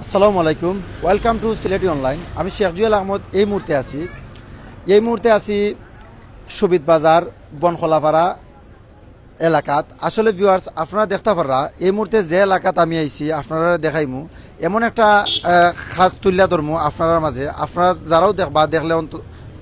আসসালামু আলাইকুম, welcome to Sylheti online. আমি শেখ জুয়েল আহমদ এই মুহূর্তে আছি সুবিদ বাজার বনখলাপাড়া এলাকাত। আসলে ভিউয়ার্স, আপনারা দেখতে পাররা এই মুহূর্তে যে এলাকাত আমি আইছি আপনারা দেখাইমু এমন একটা খাস তুল্যা ধর্ম আপনার মাঝে। আপনারা যারাও দেখলে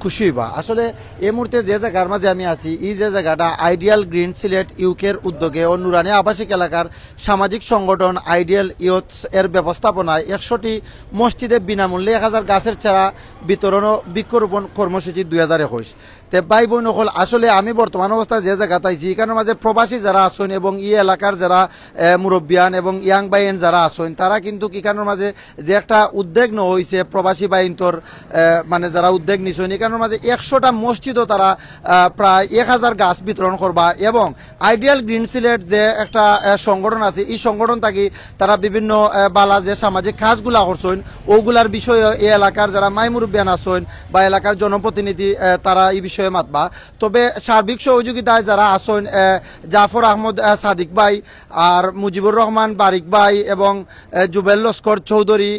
খুশি হইবা। আসলে এই মুহূর্তে যে জায়গার মাঝে আমি আছি, এই যে জায়গাটা আইডিয়াল গ্রিন সিলেট ইউকের উদ্যোগে ও নুরানি আবাসিক এলাকার সামাজিক সংগঠন আইডিয়াল ইয়ুথস এর ব্যবস্থাপনায় 100টি মসজিদে বিনামূল্যে 1000 গাছের চারা বিতরণ ও বৃক্ষরোপণ কর্মসূচি 2021। তে ভাই বোন হল, আসলে আমি বর্তমান অবস্থায় যে জায়গাতে আইছি এখানের মাঝে প্রবাসী যারা আছেন এবং এই এলাকার যারা মুরব্বিয়ান এবং ইয়াং বাইন যারা আছেন, তারা কিন্তু এখানের মাঝে যে একটা উদ্যোগ নেওয়া হয়েছে প্রবাসী বাইন্তর মানে যারা উদ্যোগ নিছেন, এখানের মাঝে 100টা মসজিদও তারা প্রায় 1000 গাছ বিতরণ করবা। এবং আইডিয়াল গ্রিন সিলেট যে একটা সংগঠন আছে, এই সংগঠন থাকি তারা বিভিন্ন বালা যে সামাজিক কাজগুলা করছেন ওগুলার বিষয়ে এই এলাকার যারা মাই মুরব্বিয়ান আছেন বা এলাকার জনপ্রতিনিধি তারা এই বিষয়ে মাতবা। তবে সার্বিক সহযোগিতায় যারা আছেন জাফর আহমদ সাদিক ভাই আর মুজিবুর রহমান বারিক ভাই এবং জুবেল লস্কর চৌধুরী,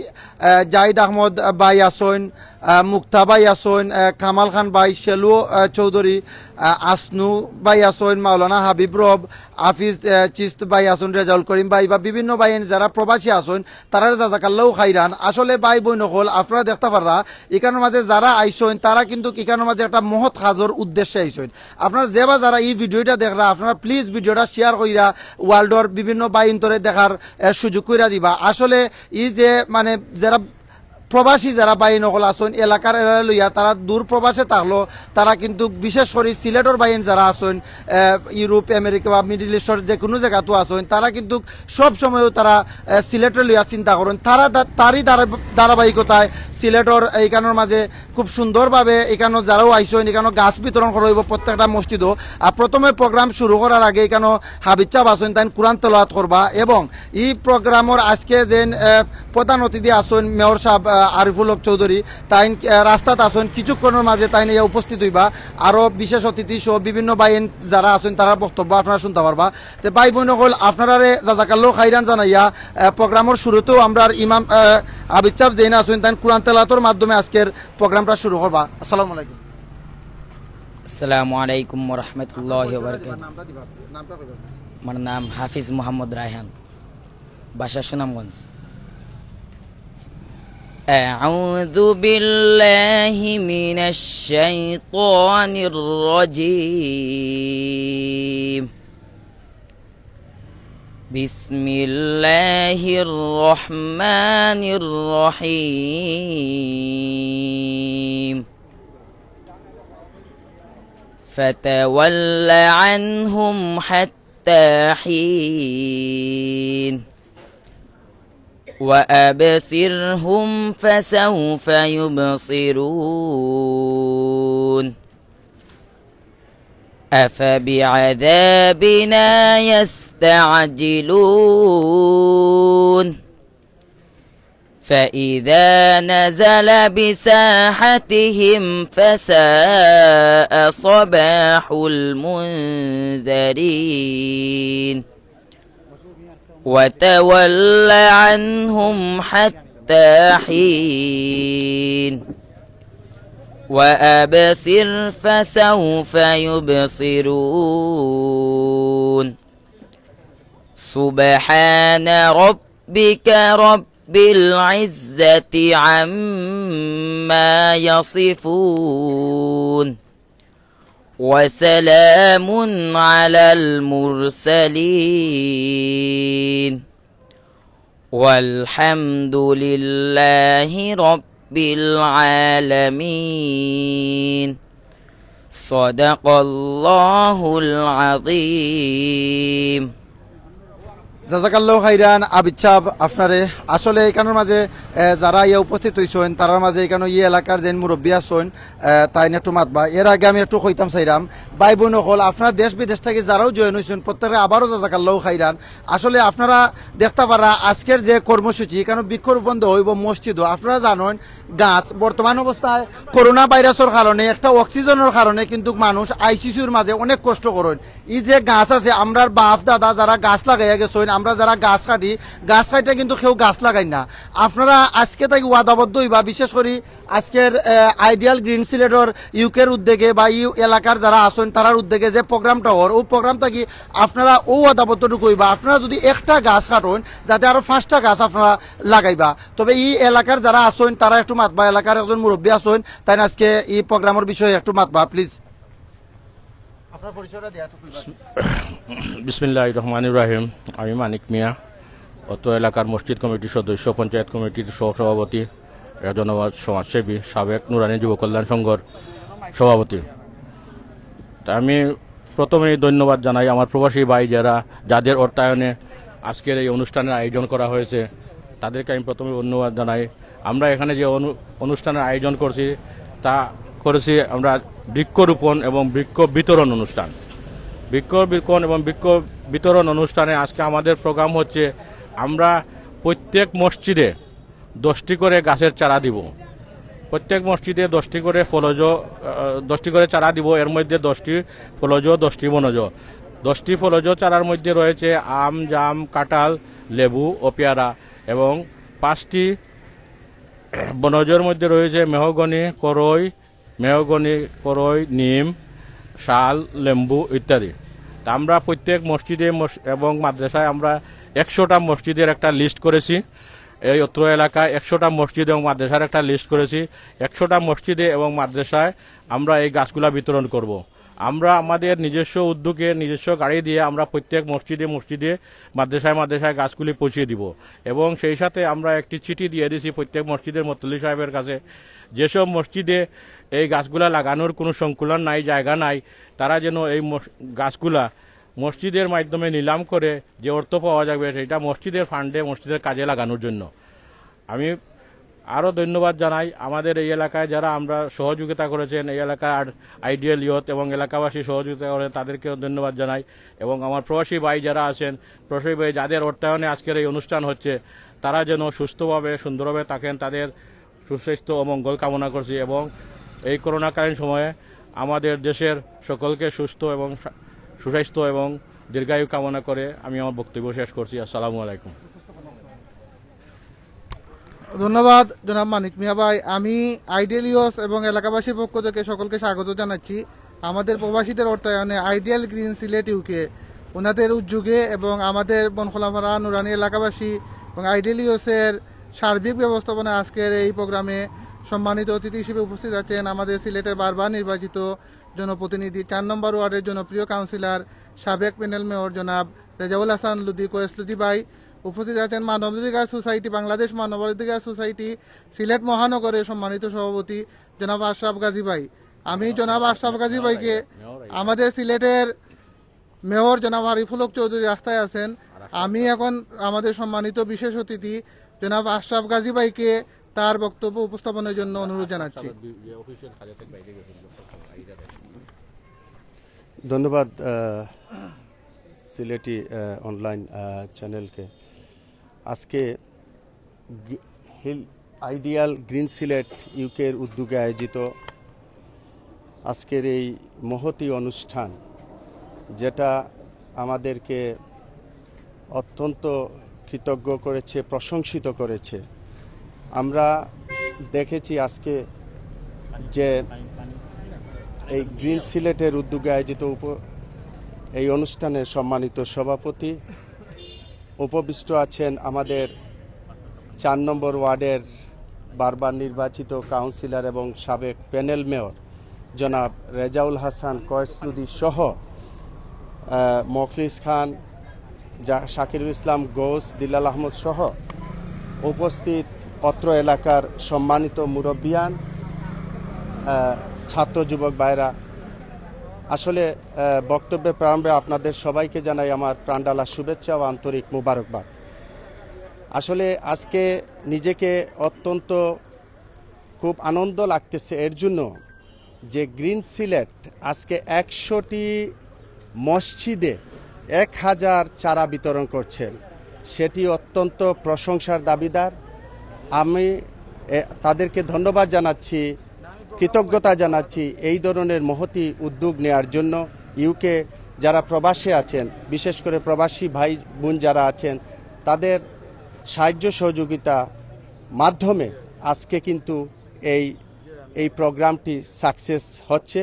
জাহিদ আহমদ ভাই আছেন, মুক্তা ভাই আছেন, কামাল খান ভাই, শেলু চৌধুরী, আসনু ভাই আছেন, মাওলানা হাবিব রব, হাফিজ চিস্ত ভাই আছেন, রেজাউল করিম ভাই বা বিভিন্ন ভাই যারা প্রবাসী আছেন তারা জাজাকাল্লাহ খাইরান। আসলে ভাই বোন হল, আপনারা দেখতে পাররা এখানের মাঝে যারা আইসেন তারা কিন্তু এখানের মাঝে একটা মহৎ কাজের উদ্দেশ্যে আইসেন। আপনারা যেবা যারা এই ভিডিওটা দেখরা আপনারা প্লিজ ভিডিওটা শেয়ার কইরা ওয়ার্ল্ডর বিভিন্ন বাইন্তরে দেখার সুযোগ কইরা দিবা। আসলে এই যে মানে যারা প্রবাসী যারা বাইন নকল আসেন এলাকার লইয়া তারা দূর প্রবাসে থাকলো, তারা কিন্তু বিশেষ করে সিলেটর বাইন যারা আছেন ইউরোপ আমেরিকা বা মিডিল ইস্টর যে কোনো জায়গাতো আছেন, তারা কিন্তু সব সময়ও তারা সিলেটের লইয়া চিন্তা করেন। তারই ধারাবাহিকতায় সিলেটর এইখানোর মাঝে খুব সুন্দরভাবে এখানে যারাও আইসেন এখানে গাছ বিতরণ করা হইব প্রত্যেকটা মসজিদও। আর প্রথমে প্রোগ্রাম শুরু করার আগে এখানে হাবিজ সাহেব আছেন, তাই কোরআন তেলাওয়াত করবা। এবং এই প্রোগ্রামের আজকে যে প্রধান অতিথি আছেন মেয়র সাহেব আরিফুল হক চৌধুরী, তাই রাস্তাত আছেন, কিছুক্ষণের মাঝে তাই নিয়ে উপস্থিত হইবা। আরও বিশেষ অতিথি সহ বিভিন্ন বাইন যারা আছেন তারা বক্তব্য আপনারা শুনতে পারবা। তো ভাই বোন হল, আপনারা জাজাকাল্লাহ খাইরান জানাইয়া প্রোগ্রামের শুরুতেও আমরা ইমাম হাবিজ সাহেব যেন আছেন তাই কোরআন তেলাওয়াতের মাধ্যমে আজকের প্রোগ্রামটা শুরু করবা। আসসালামু আলাইকুম। আসসালামু আলাইকুম ওয়া রাহমাতুল্লাহি ওয়া বারাকাতুহু। আমার নাম হাফিজ মোহাম্মদ রায়হান, বাসা সুনামগঞ্জ। أعوذ بالله من الشيطان الرجيم. بسم الله الرحمن الرحيم. فتول عنهم حتى حين وأبصرهم فسوف يبصرون. أفبعذابنا يستعجلون. فإذا نزل بساحتهم فساء صباح المنذرين. وتول عنهم حتى حين وأبصر فسوف يبصرون. سبحان ربك رب العزة عما يصفون وسلام على المرسلين والحمد لله رب العالمين. صدق الله العظيم. জাজাকাল্লাহ খাইরান আবিদ সাহেব আপনারে। আসলে এখানের মাঝে যারা ইয়ে উপস্থিত হয়েছেন তার মাঝে এখানে ইয়ে এলাকার যে মুরব্বী আছেন তাই একটু মাতবা। এর আগে আমি একটু কইতাম চাইরাম ভাই বোন হল, আপনারা দেশ বিদেশ থেকে যারাও জয়েন হয়েছেন প্রত্যেকে আবারও জাজাকাল্লাহ খাইরান। আসলে আপনারা দেখতে পারা আজকের যে কর্মসূচি এখানে বৃক্ষরোপণ হইব মসজিদও। আপনারা জানেন গাছ বর্তমান অবস্থায় করোনা ভাইরাসের কারণে একটা অক্সিজেনের কারণে কিন্তু মানুষ আইসিসিউর মাঝে অনেক কষ্ট করেন। এই যে গাছ আছে আমরা বাপ দাদা যারা গাছ লাগাইয়া গেছেন আমরা যারা গাছ কাটি গাছ কাটে কিন্তু কেউ গাছ লাগাই না। আপনারা আজকে থেকে ওয়াদাবদ্ধ হইবা, বিশেষ করে আজকের আইডিয়াল গ্রিন সিলেটর ইউকের উদ্যোগে বা ইউ এলাকার যারা আছেন তারার উদ্যোগে যে প্রোগ্রামটা হওয়ার ও প্রোগ্রামটা কি আপনারা ও ওয়াদাবদ্ধটুকু হইবা আপনারা যদি একটা গাছ কাটেন যাতে আরো 5টা গাছ আপনারা লাগাইবা। তবে এই এলাকার যারা আছেন তারা একটু মাতবা, এলাকার একজন মুরব্বী আছেন তাই আজকে এই প্রোগ্রামের বিষয়ে একটু মাতবা প্লিজ। আপনার পরিচয়টা দেয়া একটু কইবা। বিসমিল্লাহির রহমানির রহিম। আমি মানিক মিয়া, অত এলাকার মসজিদ কমিটির সদস্য, পঞ্চায়েত কমিটির সহসভাপতি, জনমত সমাজসেবী, সাবেক নুরানি যুব কল্যাণ সংঘর সভাপতি। তা আমি প্রথমেই ধন্যবাদ জানাই আমার প্রবাসী ভাই যাদের অর্থায়নে আজকের এই অনুষ্ঠানের আয়োজন করা হয়েছে, তাদেরকে আমি প্রথমে ধন্যবাদ জানাই। আমরা এখানে যে অনুষ্ঠানের আয়োজন করেছি আমরা বৃক্ষরোপণ এবং বৃক্ষ বিতরণ অনুষ্ঠান। বৃক্ষরোপণ এবং বৃক্ষ বিতরণ অনুষ্ঠানে আজকে আমাদের প্রোগ্রাম হচ্ছে আমরা প্রত্যেক মসজিদে 10টি করে গাছের চারা দিব। প্রত্যেক মসজিদে 10টি করে 10টি করে চারা দিব। এর মধ্যে 10টি ফলজ, 10টি বনজ। 10টি ফলজ চারার মধ্যে রয়েছে আম, জাম, কাঁঠাল, লেবু ও পেয়ারা, এবং 5টি বনজের মধ্যে রয়েছে মেহগনি, করই, নিম, শাল, লেম্বু ইত্যাদি। তা আমরা প্রত্যেক মসজিদে এবং মাদ্রাসায় আমরা 100টা মসজিদের একটা লিস্ট করেছি। এই অত্র এলাকায় 100টা মসজিদ এবং মাদ্রাসার একটা লিস্ট করেছি। 100টা মসজিদে এবং মাদ্রাসায় আমরা এই গাছগুলা বিতরণ করব। আমরা আমাদের নিজস্ব উদ্যোগে নিজস্ব গাড়ি দিয়ে আমরা প্রত্যেক মসজিদে মাদ্রাসায় গাছগুলি পৌঁছিয়ে দিব, এবং সেই সাথে আমরা একটি চিঠি দিয়ে দিয়েছি প্রত্যেক মসজিদের মুত্তালি সাহেবের কাছে, যেসব মসজিদে এই গাছগুলা লাগানোর কোনো সংকুলন নাই, জায়গা নাই, তারা যেন এই গাছগুলা মসজিদের মাধ্যমে নিলাম করে যে অর্থ পাওয়া যাবে সেটা মসজিদের ফান্ডে মসজিদের কাজে লাগানোর জন্য। আমি আরও ধন্যবাদ জানাই আমাদের এই এলাকায় যারা আমরা সহযোগিতা করেছেন, এই এলাকার আইডিয়াল ইয়ত এবং এলাকাবাসী সহযোগিতা করেন, তাদেরকেও ধন্যবাদ জানাই। এবং আমার প্রবাসী ভাই যারা আছেন, প্রবাসী ভাই যাদের অর্থায়নে আজকের এই অনুষ্ঠান হচ্ছে, তারা যেন সুস্থভাবে সুন্দরভাবে থাকেন, তাদের সুস্বাস্থ্য ও মঙ্গল কামনা করছি। এবং এই করোনাকালীন সময়ে আমাদের দেশের সকলকে সুস্থ এবং সুস্বাস্থ্য এবং দীর্ঘায়ু কামনা করে আমি আমার বক্তব্য শেষ করছি। আসসালামু আলাইকুম। ধন্যবাদ জনাব মানিক মিয়া ভাই। আমি আইডিয়াল ইয়স এবং এলাকাবাসীর পক্ষ থেকে সকলকে স্বাগত জানাচ্ছি আমাদের প্রবাসীদের অর্থায়নে আইডিয়াল গ্রিন সিলেট ইউকে, ওনাদের উদ্যোগে এবং আমাদের বনখোলাপাড়া নুরানি এলাকাবাসী এবং আইডিয়াল ইয়সের সার্বিক ব্যবস্থাপনা আজকের এই প্রোগ্রামে সম্মানিত অতিথি হিসেবে উপস্থিত আছেন আমাদের সিলেটের বারবার নির্বাচিত জনপ্রতিনিধি 4 নম্বর ওয়ার্ডের জনপ্রিয় কাউন্সিলর, সাবেক প্যানেল মেয়র জনাব রেজাউল হাসান লুদি কোয়েসলুদি ভাই। উপস্থিত আছেন মানবাধিকার সোসাইটি, বাংলাদেশ মানবাধিকার সোসাইটি সিলেট মহানগরের সম্মানিত সভাপতি জনাব আশরাফ গাজী ভাই। আমি জনাব আশরাফ গাজী ভাইকে, আমাদের সিলেটের মেয়র জনাব আরিফুল হক চৌধুরী রাস্তায় আছেন, আমি এখন আমাদের সম্মানিত বিশেষ অতিথি জনাব আশরাফ গাজী ভাইকে তার বক্তব্য উপস্থাপনের জন্য অনুরোধ জানাচ্ছি। ধন্যবাদ সিলেটি অনলাইন চ্যানেলকে। আজকে আইডিয়াল গ্রিন সিলেট ইউকের উদ্যোগে আয়োজিত আজকের এই মহতী অনুষ্ঠান, যেটা আমাদেরকে অত্যন্ত কৃতজ্ঞ করেছে, প্রশংসিত করেছে। আমরা দেখেছি আজকে যে এই গ্রিন সিলেটের উদ্যোগে আয়োজিত এই অনুষ্ঠানের সম্মানিত সভাপতি, উপবিষ্ট আছেন আমাদের 4 নম্বর ওয়ার্ডের বারবার নির্বাচিত কাউন্সিলর এবং সাবেক প্যানেল মেয়র জনাব রেজাউল হাসান কোয়েসলুদি সহ মখলিস খান, শাকিরুল ইসলাম গোস, দিলাল আহমদ সহ উপস্থিত অত্র এলাকার সম্মানিত মুরব্বিয়ান, ছাত্র যুবক ভাইরা। আসলে বক্তব্যের প্রারম্ভে আপনাদের সবাইকে জানাই আমার প্রাণঢালা শুভেচ্ছা ও আন্তরিক মুবারকবাদ। আসলে আজকে নিজেকে অত্যন্ত খুব আনন্দ লাগতেছে এর জন্য যে গ্রিন সিলেট আজকে 100টি মসজিদে 1000 চারা বিতরণ করছেন, সেটি অত্যন্ত প্রশংসার দাবিদার। আমি তাদেরকে ধন্যবাদ জানাচ্ছি, কৃতজ্ঞতা জানাচ্ছি এই ধরনের মহতী উদ্যোগ নেওয়ার জন্য। ইউকে যারা প্রবাসে আছেন, বিশেষ করে প্রবাসী ভাই বোন যারা আছেন, তাদের সাহায্য সহযোগিতা মাধ্যমে আজকে কিন্তু এই প্রোগ্রামটি সাকসেস হচ্ছে,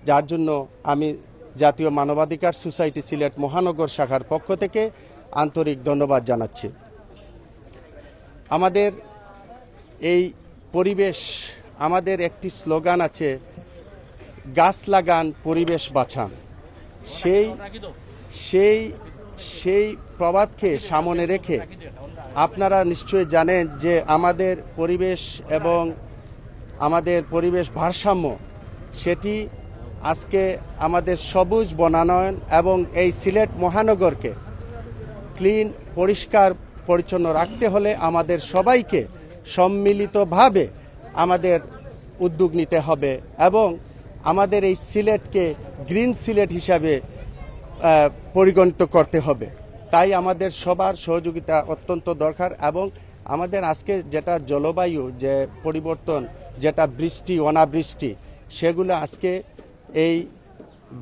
যার জন্য আমি জাতীয় মানবাধিকার সোসাইটি সিলেট মহানগর শাখার পক্ষ থেকে আন্তরিক ধন্যবাদ জানাচ্ছি। আমাদের এই পরিবেশ, আমাদের একটি স্লোগান আছে, গাছ লাগান পরিবেশ বাঁচান। সেই প্রবাদকে সামনে রেখে আপনারা নিশ্চয়ই জানেন যে আমাদের পরিবেশ এবং আমাদের পরিবেশ ভারসাম্য সেটি আজকে আমাদের সবুজ বনায়ন এবং এই সিলেট মহানগরকে ক্লিন, পরিষ্কার পরিচ্ছন্ন রাখতে হলে আমাদের সবাইকে সম্মিলিতভাবে আমাদের উদ্যোগ নিতে হবে এবং আমাদের এই সিলেটকে গ্রিন সিলেট হিসাবে পরিগণিত করতে হবে। তাই আমাদের সবার সহযোগিতা অত্যন্ত দরকার এবং আমাদের আজকে যেটা জলবায়ু যে পরিবর্তন, যেটা বৃষ্টি অনাবৃষ্টি, সেগুলো আজকে এই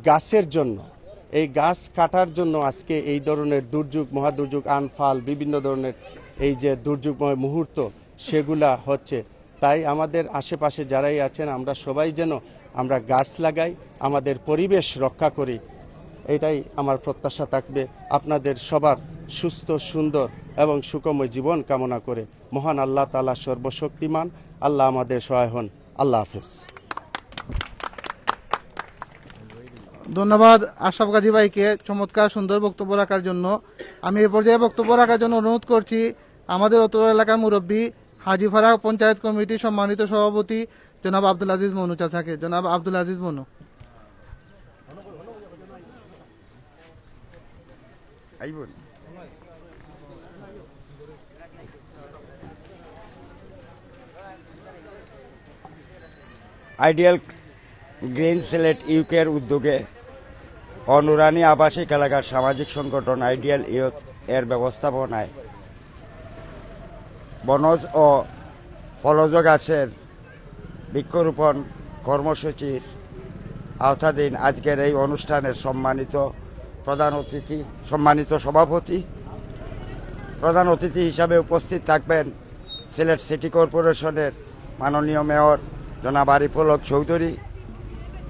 গাছের জন্য, এই গাছ কাটার জন্য আজকে এই ধরনের দুর্যোগ, মহাদুর্যোগ, আনফাল, বিভিন্ন ধরনের এই যে দুর্যোগময় মুহূর্ত সেগুলা হচ্ছে। তাই আমাদের আশেপাশে যারাই আছেন আমরা সবাই যেন আমরা গাছ লাগাই, আমাদের পরিবেশ রক্ষা করি, এটাই আমার প্রত্যাশা থাকবে। আপনাদের সবার সুস্থ, সুন্দর এবং সুখময় জীবন কামনা করে মহান আল্লাহ তাআলা সর্বশক্তিমান, আল্লাহ আমাদের সহায় হন। আল্লাহ হাফেজ। ধন্যবাদ আশরাফ গাজী ভাইকে চমৎকার সুন্দর বক্তব্য রাখার জন্য। আমি এ পর্যায়ে বক্তব্য রাখার জন্য অনুরোধ করছি আমাদের অত্র এলাকার মুরব্বী হাজীপাড়া পঞ্চায়েত কমিটির সম্মানিত সভাপতি জনাব আব্দুল আজিজ মনু চাচাকে। জনাব আব্দুল আজিজ মনু। আইডিয়াল গ্রিন সিলেট ইউকের উদ্যোগে অনুরানী আবাসিক এলাকার সামাজিক সংগঠন আইডিয়াল ইউথ এর ব্যবস্থাপনায় বনজ ও ফলজ গাছের বৃক্ষরোপণ কর্মসূচির আওতাধীন আজকের এই অনুষ্ঠানের সম্মানিত সভাপতি, প্রধান অতিথি হিসাবে উপস্থিত থাকবেন সিলেট সিটি কর্পোরেশনের মাননীয় মেয়র জনাব আরিফুল হক চৌধুরী।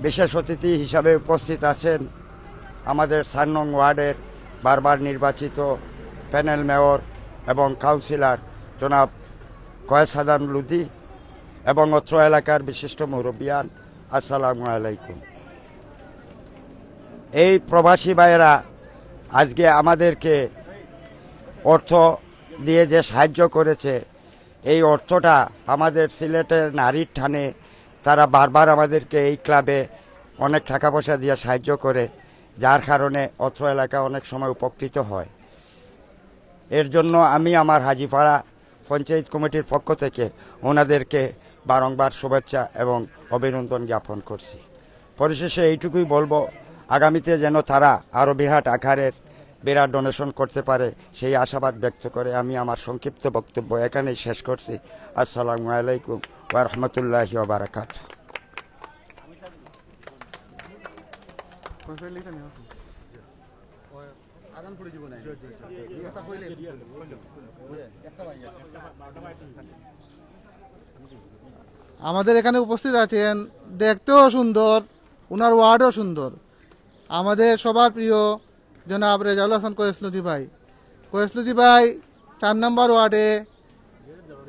বিশেষ অতিথি হিসাবে উপস্থিত আছেন আমাদের ৪ নং ওয়ার্ডের বারবার নির্বাচিত প্যানেল মেয়র এবং কাউন্সিলর জনাব কয়েস হাদান লুদি এবং অত্র এলাকার বিশিষ্ট মুরব্বিয়ান। আসসালামু আলাইকুম। এই প্রবাসী ভাইয়েরা আজকে আমাদেরকে অর্থ দিয়ে যে সাহায্য করেছে, এই অর্থটা আমাদের সিলেটের নারীর টানে তারা বারবার আমাদেরকে এই ক্লাবে অনেক টাকা পয়সা দিয়ে সাহায্য করে, যার কারণে অত্র এলাকা অনেক সময় উপকৃত হয়। এর জন্য আমি আমার হাজীপাড়া পঞ্চায়েত কমিটির পক্ষ থেকে ওনাদেরকে বারংবার শুভেচ্ছা এবং অভিনন্দন জ্ঞাপন করছি। পরিশেষে এইটুকুই বলবো, আগামীতে যেন তারা আরও বিরাট ডোনেশন করতে পারে সেই আশাবাদ ব্যক্ত করে আমি আমার সংক্ষিপ্ত বক্তব্য এখানেই শেষ করছি। আসসালামু আলাইকুম ওয়া রাহমাতুল্লাহি ওয়া বারাকাতুহু। আমাদের এখানে উপস্থিত আছেন, দেখতেও সুন্দর, ওনার ওয়ার্ডও সুন্দর, আমাদের সবার প্রিয় জনাব রেজাউল হাসান কোয়েসলুদি ভাই। কোয়েসলুদি ভাই ৪ নম্বর ওয়ার্ডে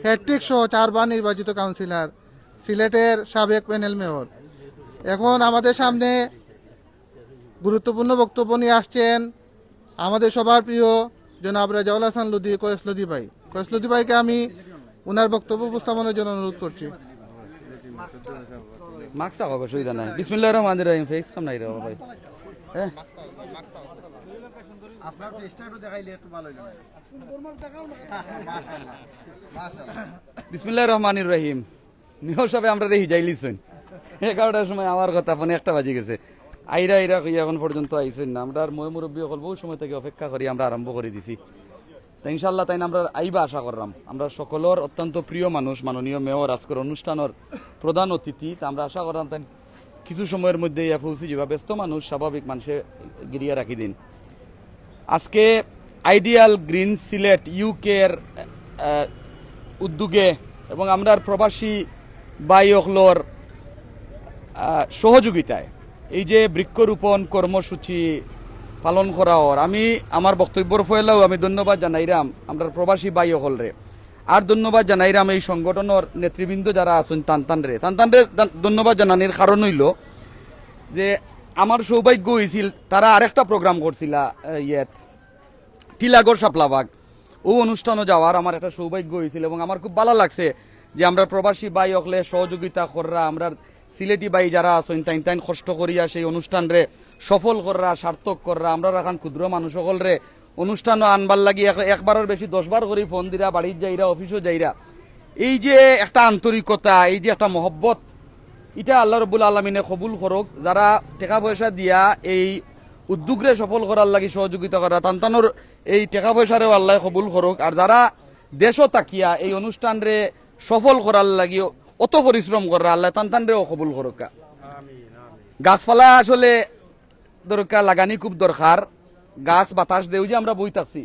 হ্যাট্রিক সহ 4 বার নির্বাচিত কাউন্সিলর, সিলেটের সাবেক প্যানেল মেয়র। এখন আমাদের সামনে গুরুত্বপূর্ণ বক্তব্য নিয়ে আসছেন আমাদের সবার প্রিয় জনাব রেজাউল হাসান লুদি কোয়েসলুদি ভাই। কোয়েসলুদি ভাইকে আমি ওনার বক্তব্য উপস্থাপনের জন্য অনুরোধ করছি। মাস্কটা হবে, অসুবিধা নাই। বিসমিল্লাহির রহমানির রহিম। ফেস কাম নাই রে ভাই। হ্যাঁ, আপনার ফেসটা একটু দেখাইলে একটু ভালো হইলো। বিসমিল্লাহির রহমানির রহিম। মেয়র সাহেব আমরা রেহি যাইলিছেন 11টার সময়, আমার কথা ফোনে 1টা বাজে গেছে। আইরা এখন পর্যন্ত আইছেন না। আমরা মই মুরব্বী সকল বহু সময় থেকে অপেক্ষা করি, আমরা আরম্ভ করে দিছি। তা ইনশাল্লাহ তাই আমরা আইবা আশা করলাম। আমরা সকলের অত্যন্ত প্রিয় মানুষ, মাননীয় মেয়র আজকের অনুষ্ঠানের প্রধান অতিথি। তা আমরা আশা করলাম তাই কিছু সময়ের মধ্যে ইয়া পৌঁছে যাবা, ব্যস্ত মানুষ স্বাভাবিক মানুষে গিরিয়া রাখি দিন। আজকে আইডিয়াল গ্রিন সিলেট ইউকের উদ্যোগে এবং আমরা প্রবাসী ভাই অখলোর সহযোগিতায় এই যে বৃক্ষরোপণ কর্মসূচি পালন করা হওয়ার, আমি আমার বক্তব্যর ফয়লাও আমি ধন্যবাদ জানাইরাম আমরা প্রবাসী ভাই অকলরে, আর ধন্যবাদ জানাইরাম এই সংগঠনের নেতৃবৃন্দ যারা আছেন তানতানরে ধন্যবাদ জানানির কারণ হইল যে আমার সৌভাগ্য হয়েছিল তারা আরেকটা প্রোগ্রাম করছিল টিলাগড় শাপলাবাগ, ও অনুষ্ঠানও যাওয়ার আমার একটা সৌভাগ্য হয়েছিল এবং আমার খুব ভালো লাগছে যে আমরা প্রবাসী ভাই অকলে সহযোগিতা কররা, আমরা সিলেটি ভাই যারা আছেন তাইন কষ্ট করিয়া সেই অনুষ্ঠানরে সফল কররা, সার্থক কররা, আমরা এখন ক্ষুদ্র মানুষ সকলরে অনুষ্ঠানও আনবার লাগি একবারের বেশি 10 বার করে ফোন দিরা, বাড়ির যাইরা, অফিসও যাইরা। এই যে একটা আন্তরিকতা, এই যে একটা মহব্বত, এটা আল্লাহ রব্বুল আলমিনে কবুল করুক। যারা টাকা পয়সা দিয়া এই উদ্যোগরে সফল করার লাগি সহযোগিতা করা তান্তানোর এই টাকা পয়সারেও আল্লাহ কবুল করুক। আর যারা দেশও তাকিয়া এই অনুষ্ঠানরে সফল করার লাগি অত পরিশ্রম করা আল্লাহ তান্তানরেও কবুল করুক। গাছপালা আসলে দরকার লাগানি খুব দরকার। গাছ বাতাস দেও যে আমরা বই থাকছি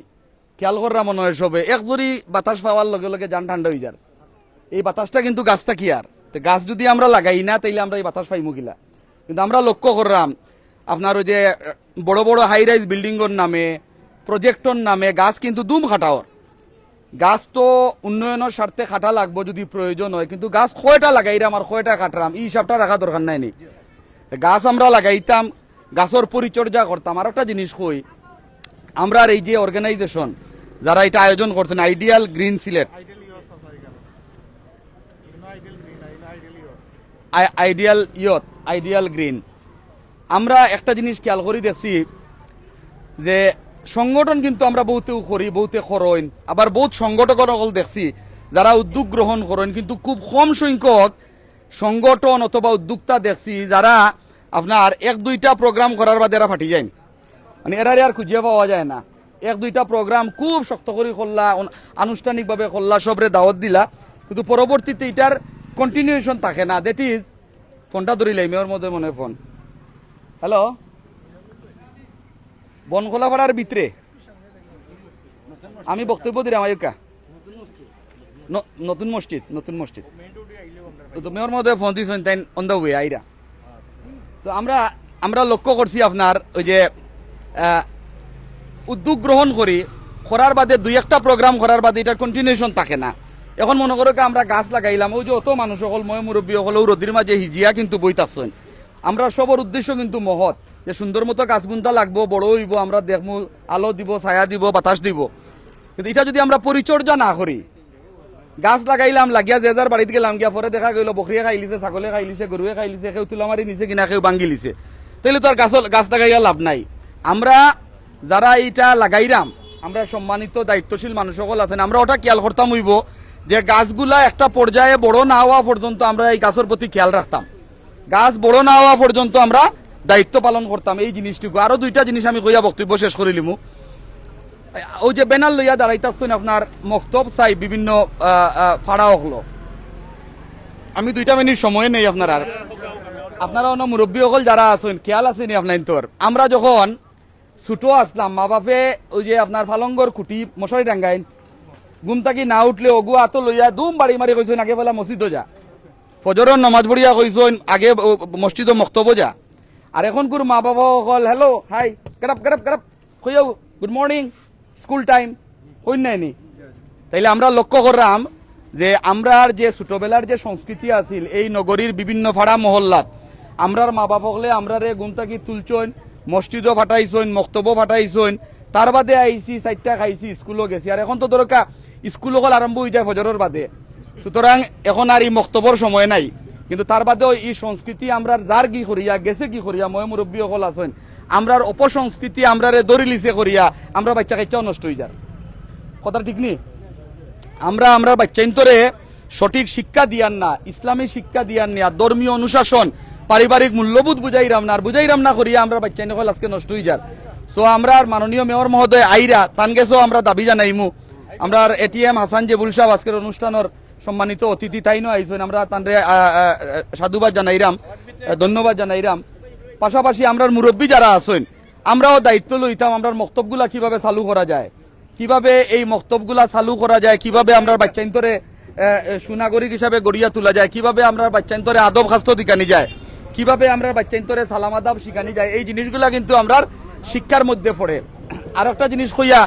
খেয়াল করা মনে হয় সবে একজনই বাতাস পাওয়ার লগে লগে যান ঠান্ডা হয়ে যার। এই বাতাসটা কিন্তু গাছটা কি আর গাছ যদি আমরা লাগাই না তাইলে আমরা এই বাতাস পাইমু কিলা। কিন্তু আমরা লক্ষ্য করলাম আপনার ওই যে বড় বড় হাই রাইজ বিল্ডিংয়ের নামে, প্রজেক্টর নামে গাছ কিন্তু দুম খাটাওয়ার। গাছ তো উন্নয়নের স্বার্থে খাটা লাগবো যদি প্রয়োজন হয়, কিন্তু গাছ কয়টা লাগাইরাম আর কয়টা কাটরাম এই হিসাবটা রাখা দরকার নাই নি। গাছ আমরা লাগাইতাম, গাছের পরিচর্যা করতাম। আর একটা জিনিস কই, আমরা এই যে অর্গানাইজেশন যারা এটা আয়োজন করছেন ideal green Sylhet, ideal green, আমরা একটা জিনিস খেয়াল করি দেখছি যে সংগঠন কিন্তু আমরা বহুতেও করি, বহুতে করেন, আবার বহুত সংগঠন দেখছি যারা উদ্যোগ গ্রহণ করেন, কিন্তু খুব কম সংখ্যক সংগঠন অথবা উদ্যোক্তা দেখছি যারা আপনার 1-2টা প্রোগ্রাম করার বাদে এরা ফাটি যায়, মানে এরারে আর খুঁজে পাওয়া যায় না। 1-2টা প্রোগ্রাম খুব শক্ত করে করলা, আনুষ্ঠানিকভাবে করলা, সবরে দাওয়াত দিলা, কিন্তু পরবর্তীতে এটার কন্টিনিউশন থাকে না। দ্যাট ইজ ফোনটা ধরিলাই মেয়র মধ্যে মনে ফোন, হ্যালো, বনখোলাপাড়ার ভিতরে আমি বক্তব্য দিলাম আয়ুকা নতুন মসজিদ মেয়র মধ্যে ফোন দিয়েছেন তাই অন দ্য ওয়ে আইরা। তো আমরা লক্ষ্য করছি আপনার ওই যে উদ্যোগ গ্রহণ করি করার বাদে 2-1টা প্রোগ্রাম করার বাদে এটার কন্টিনিউশন থাকে না। এখন মনে করো আমরা গাছ লাগাইলাম, ওই যে অত মানুষ সকল ময় মুরব্বী সকল রোদির মাঝে হিজিয়া কিন্তু বই থাকছেন। আমরা সবার উদ্দেশ্য কিন্তু মহৎ, যে সুন্দর মতো গাছ গুনতা লাগবো, বড় হইব, আমরা দেখবো, আলো দিব, ছায়া দিব, বাতাস দিব। কিন্তু এটা যদি আমরা পরিচর্যা না করি, গাছ লাগাইলাম, লাগিয়া যে যার বাড়িতে গেলাম, গিয়া পরে দেখা গেল বকরিয়ে খাইলিছে, ছাগলে খাইলিছে, গরুয়ে খাইলিছে, কেউ তুলা মারি নিছে কিনা কেউ ভাঙ্গি লিছে, তাইলে তো আর গাছ লাগাইয়া লাভ নাই। আমরা যারা এইটা লাগাইলাম, আমরা সম্মানিত দায়িত্বশীল মানুষ সকল আছেন, আমরা ওটা খেয়াল করতাম হইব যে গাছগুলা একটা পর্যায়ে বড় না হওয়া পর্যন্ত আমরা এই গাছের প্রতি খেয়াল রাখতাম, গাছ বড় না হওয়া পর্যন্ত আমরা দায়িত্ব পালন করতাম। এই জিনিসটুকু আরো 2টা জিনিস আমি কইয়া বক্তব্য শেষ করে লিমু। ওই যে ব্যানার লইয়া দাঁড়াইতাছেন আপনার মক্তব চাই বিভিন্ন ফাড়া হলো, আমি 2টা মিনিট সময় নেই আপনার, আর আপনারা অন্য মুরব্বী সকল যারা আছেন খেয়াল আছেনি আপনার তোর, আমরা যখন ছোট আসলাম মা বাপে ওই যে আপনার ফালঙ্গর খুঁটি মশারি ডাঙ্গাইন, ঘুম থাকি না উঠলে অগু আত লইয়া দুম বাড়ি মারি কইছেন আগে বেলা মসজিদ যা, ফজরের নমাজ পড়িয়া কইছেন আগে মসজিদ মক্তব যা। আর এখন কোর মা বাবা সকল হ্যালো হাই গেট আপ কইও গুড মর্নিং স্কুল টাইম কইন নাইনি। তাইলে আমরা লক্ষ্য করলাম যে আমরার যে ছোটবেলার যে সংস্কৃতি আছিল এই নগরীর বিভিন্ন ফাড়া মহল্লাত আমরার মা বাপ হলে আমরারে ঘুম থাকি তুলছইন, মসজিদও ফাটাইছইন, মক্তবও ফাটাইছইন, তার বাদে আইসি 4টা খাইছি, স্কুলও গেছি। আর এখন তো দরকার স্কুল সকল আরম্ভ হয়ে যায় ফজরের বাদে, সুতরাং এখন আর এই মক্তবর সময় নাই। কিন্তু তার বাদেও এই সংস্কৃতি আমরা যার কি করিয়া গেছে কি করিয়া ময় মুরব্বী সকল আছেন, আমরার অপসংস্কৃতি আমরারে দরিলিছে করিয়া আমরা বাচ্চা কাচ্চাও নষ্ট হয়ে যার কথা ঠিক নি। আমরা বাচ্চাইন্তরে সঠিক শিক্ষা দিয়ান না, ইসলামী শিক্ষা দিয়ান না, ধর্মীয় অনুশাসন, পারিবারিক মূল্যবোধ বুঝাইরাম না করিয়া আমরা বাচ্চাইন সকল আজকে নষ্ট হয়ে যার। সো আমরা মাননীয় মেয়র মহোদয় আইরা তান গেছেও আমরা দাবি জানাইমু, আমরা এটিএম হাসান জেবুল সাহেব আজকের অনুষ্ঠানের সম্মানিত অতিথি তাইনও আইছেন, আমরা তানরে সাধুবাদ জানাইরাম। ধন্যবাদ জানাইরাম। পাশাপাশি আমরা মুরব্বী যারা আছেন আমরাও দায়িত্ব লইতাম আমরা মক্তবগুলা কিভাবে চালু করা যায়, কিভাবে এই মক্তবগুলা চালু করা যায়, কিভাবে আমরা বাচ্চাইন্তরে সুনাগরিক হিসাবে গড়িয়া তোলা যায়, কিভাবে আমরা বাচ্চাইন্তরে আদব খাস্ত দিকানি যায়, কিভাবে আমরা বাচ্চাইন্তরে সালাম আদাব শিখানি যায়, এই জিনিসগুলা কিন্তু আমরা শিক্ষার মধ্যে পড়ে। আর একটা জিনিস কইয়া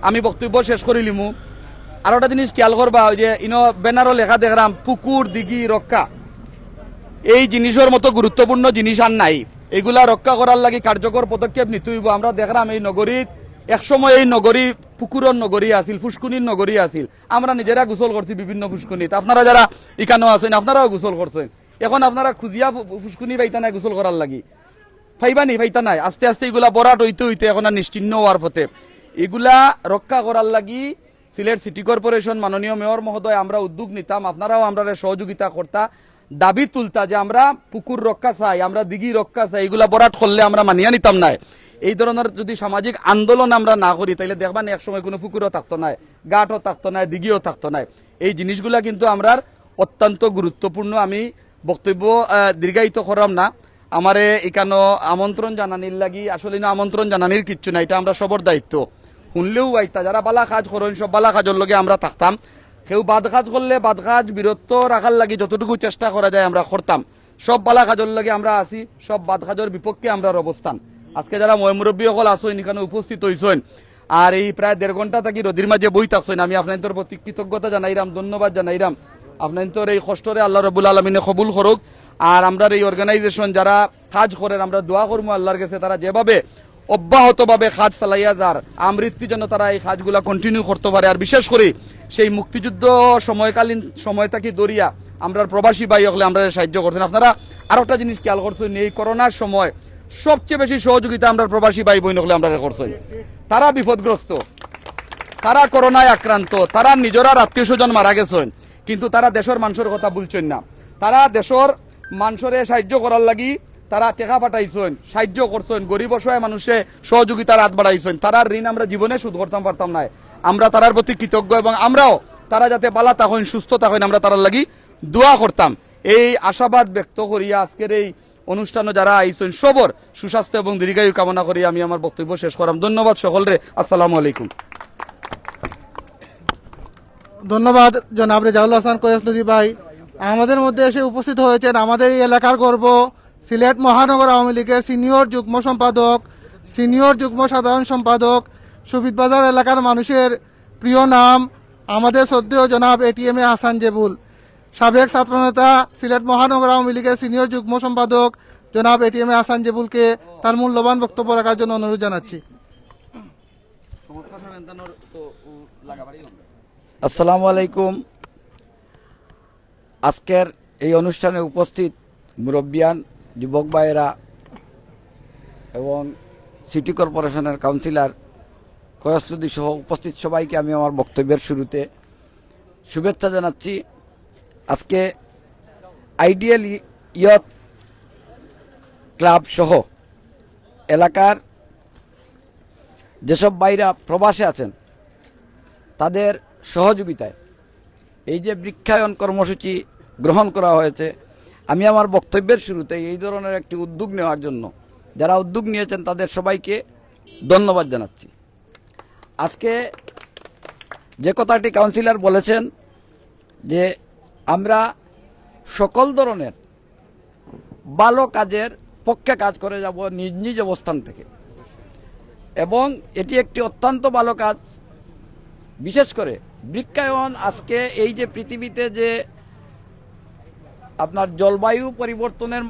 আমি বক্তব্য শেষ করিলিমু। আর একটা জিনিস খেয়াল করবা, ওই যে ইনো ব্যানারও লেখা দেখলাম পুকুর দিঘি রক্ষা, এই জিনিসের মতো গুরুত্বপূর্ণ জিনিস আর নাই। এগুলা রক্ষা করার লাগি কার্যকর পদক্ষেপ নিতে হইব। আমরা দেখলাম এই নগরীত একসময় এই নগরী পুকুরের নগরী আছিল, ফুসকুনির নগরী আছিল। আমরা নিজেরা গোসল করছি বিভিন্ন ফুসকুনিত, আপনারা যারা ইকানো আছেন আপনারাও গোসল করছেন। এখন আপনারা খুঁজিয়া ফুসকুনি পাইতা নাই গোসল করার লাগি, পাইবানি পাইতা নাই। আস্তে আস্তে এগুলা বরাট হইতে হইতে এখন আর নিশ্চিহ্ন হওয়ার পথে। এগুলা রক্ষা করার লাগি সিলেট সিটি কর্পোরেশন মাননীয় মেয়র মহোদয় আমরা উদ্যোগ নিতাম, আপনারাও আমরা সহযোগিতা করতা, দাবি তুলতা যে আমরা পুকুর রক্ষা চাই, আমরা দিঘি রক্ষা চাই। এগুলা বরাট করলে আমরা মানিয়া নিতাম না। এই ধরনের যদি সামাজিক আন্দোলন আমরা না করি তাহলে দেখবেন এক সময় কোনো পুকুরও থাকতো না, ঘাটও থাকতো না, দিঘিও থাকতো না। এই জিনিসগুলা কিন্তু আমরা অত্যন্ত গুরুত্বপূর্ণ। আমি বক্তব্য দীর্ঘায়িত করাম না। আমারে এখানে আমন্ত্রণ জানানির লাগি আসলে না আমন্ত্রণ জানানির কিচ্ছু না, এটা আমরা সবর দায়িত্ব। শুনলেও আইতা যারা বালা কাজ করেন সব বালা কাজের লগে আমরা থাকতাম। কেউ বাদ কাজ করলে বাদ কাজ বিরত রাখার লাগি যতটুকু চেষ্টা করা যায় আমরা করতাম। সব বালা কাজের লগে আমরা আছি, সব বাদ কাজের বিপক্ষে আমরা অবস্থান। আজকে যারা মুরব্বী সকল আসেন এখানে উপস্থিত হয়েছেন আর এই প্রায় 1.5 ঘন্টা থাকি রোদির মাঝে বইতে আসেন, আমি আপনাদের প্রতি কৃতজ্ঞতা জানাইরাম, ধন্যবাদ জানাইরাম। আপনাদের এই কষ্টরে আল্লাহ রব্বুল আলমিনে কবুল করুক। আর আমরা এই অর্গানাইজেশন যারা কাজ করেন আমরা দোয়া করবো আল্লাহর কাছে তারা যেভাবে অব্যাহতভাবে কাজ চালাইয়া যার আমৃত্যু যেন তারা এই কাজগুলা কন্টিনিউ করতে পারে। আর বিশেষ করে সেই মুক্তিযুদ্ধ সময়কালীন সময়টাকে দরিয়া আমরা প্রবাসী ভাই হলে আমরা সাহায্য করছেন। আপনারা আর একটা জিনিস খেয়াল করছেন, এই করোনার সময় সবচেয়ে বেশি সহযোগিতা আমরা প্রবাসী ভাই বোন হলে আমরা করছেন। তারা বিপদগ্রস্ত, তারা করোনায় আক্রান্ত, তারা নিজেরা আত্মীয় স্বজন মারা গেছেন, কিন্তু তারা দেশের মানুষের কথা বলছেন না। তারা দেশের মানুষের সাহায্য করার লাগি তারা টেকা পাঠাইছেন, সাহায্য করছেন, গরিব অসহায় মানুষে সহযোগিতার হাত বাড়াইছেন। তারার ঋণ আমরা জীবনে শোধ করতাম পারতাম না। আমরা তারার প্রতি কৃতজ্ঞ এবং আমরাও তারা যাতে বালা থাকেন সুস্থ থাকেন আমরা তারার লাগি দোয়া করতাম। এই আশাবাদ ব্যক্ত করিয়া আজকের এই অনুষ্ঠানে যারা আইছেন সবর সুস্বাস্থ্য এবং দীর্ঘায়ু কামনা করি আমি আমার বক্তব্য শেষ করাম। ধন্যবাদ সকলরে, আসসালামু আলাইকুম। ধন্যবাদ জনাব রেজাউল হাসান কয়েসলুজি ভাই। আমাদের মধ্যে এসে উপস্থিত হয়েছেন আমাদের এই এলাকার গর্ব সিলেট মহানগর আওয়ামী লীগের সিনিয়র যুগ্ম সম্পাদক, সিনিয়র যুগ্ম সাধারণ সম্পাদক, সুবিদ বাজার এলাকার মানুষের প্রিয় নাম আমাদের শ্রদ্ধেয় জনাব ATM হাসান জেবুল, সাবেক ছাত্রনেতা সিলেট মহানগর আওয়ামী লীগের সিনিয়র যুগ্ম সম্পাদক জনাব ATM হাসান জেবুলকে তার মূল্যবান বক্তব্য রাখার জন্য অনুরোধ জানাচ্ছি। আসসালামু আলাইকুম। আজকের এই অনুষ্ঠানে উপস্থিত মুরব্বিয়ান, যুবক ভাইয়েরা এবং সিটি কর্পোরেশনের কাউন্সিলর কয়াসলুদ্দি সহ উপস্থিত সবাইকে আমি আমার বক্তব্যের শুরুতে শুভেচ্ছা জানাচ্ছি। আজকে আইডিয়াল ইয়থ ক্লাব সহ এলাকার যেসব ভাইরা প্রবাসে আছেন তাদের সহযোগিতায় এই যে বৃক্ষায়ন কর্মসূচি গ্রহণ করা হয়েছে, আমি আমার বক্তব্যের শুরুতে এই ধরনের একটি উদ্যোগ নেওয়ার জন্য যারা উদ্যোগ নিয়েছেন তাদের সবাইকে ধন্যবাদ জানাচ্ছি। আজকে যে কথাটি কাউন্সিলর বলেছেন যে আমরা সকল ধরনের ভালো কাজের পক্ষে কাজ করে যাব নিজ নিজ অবস্থান থেকে, এবং এটি একটি অত্যন্ত ভালো কাজ। বিশেষ করে বৃক্ষায়ন আজকে এই যে পৃথিবীতে যে আপনার জলবায়ু পরিবর্তনের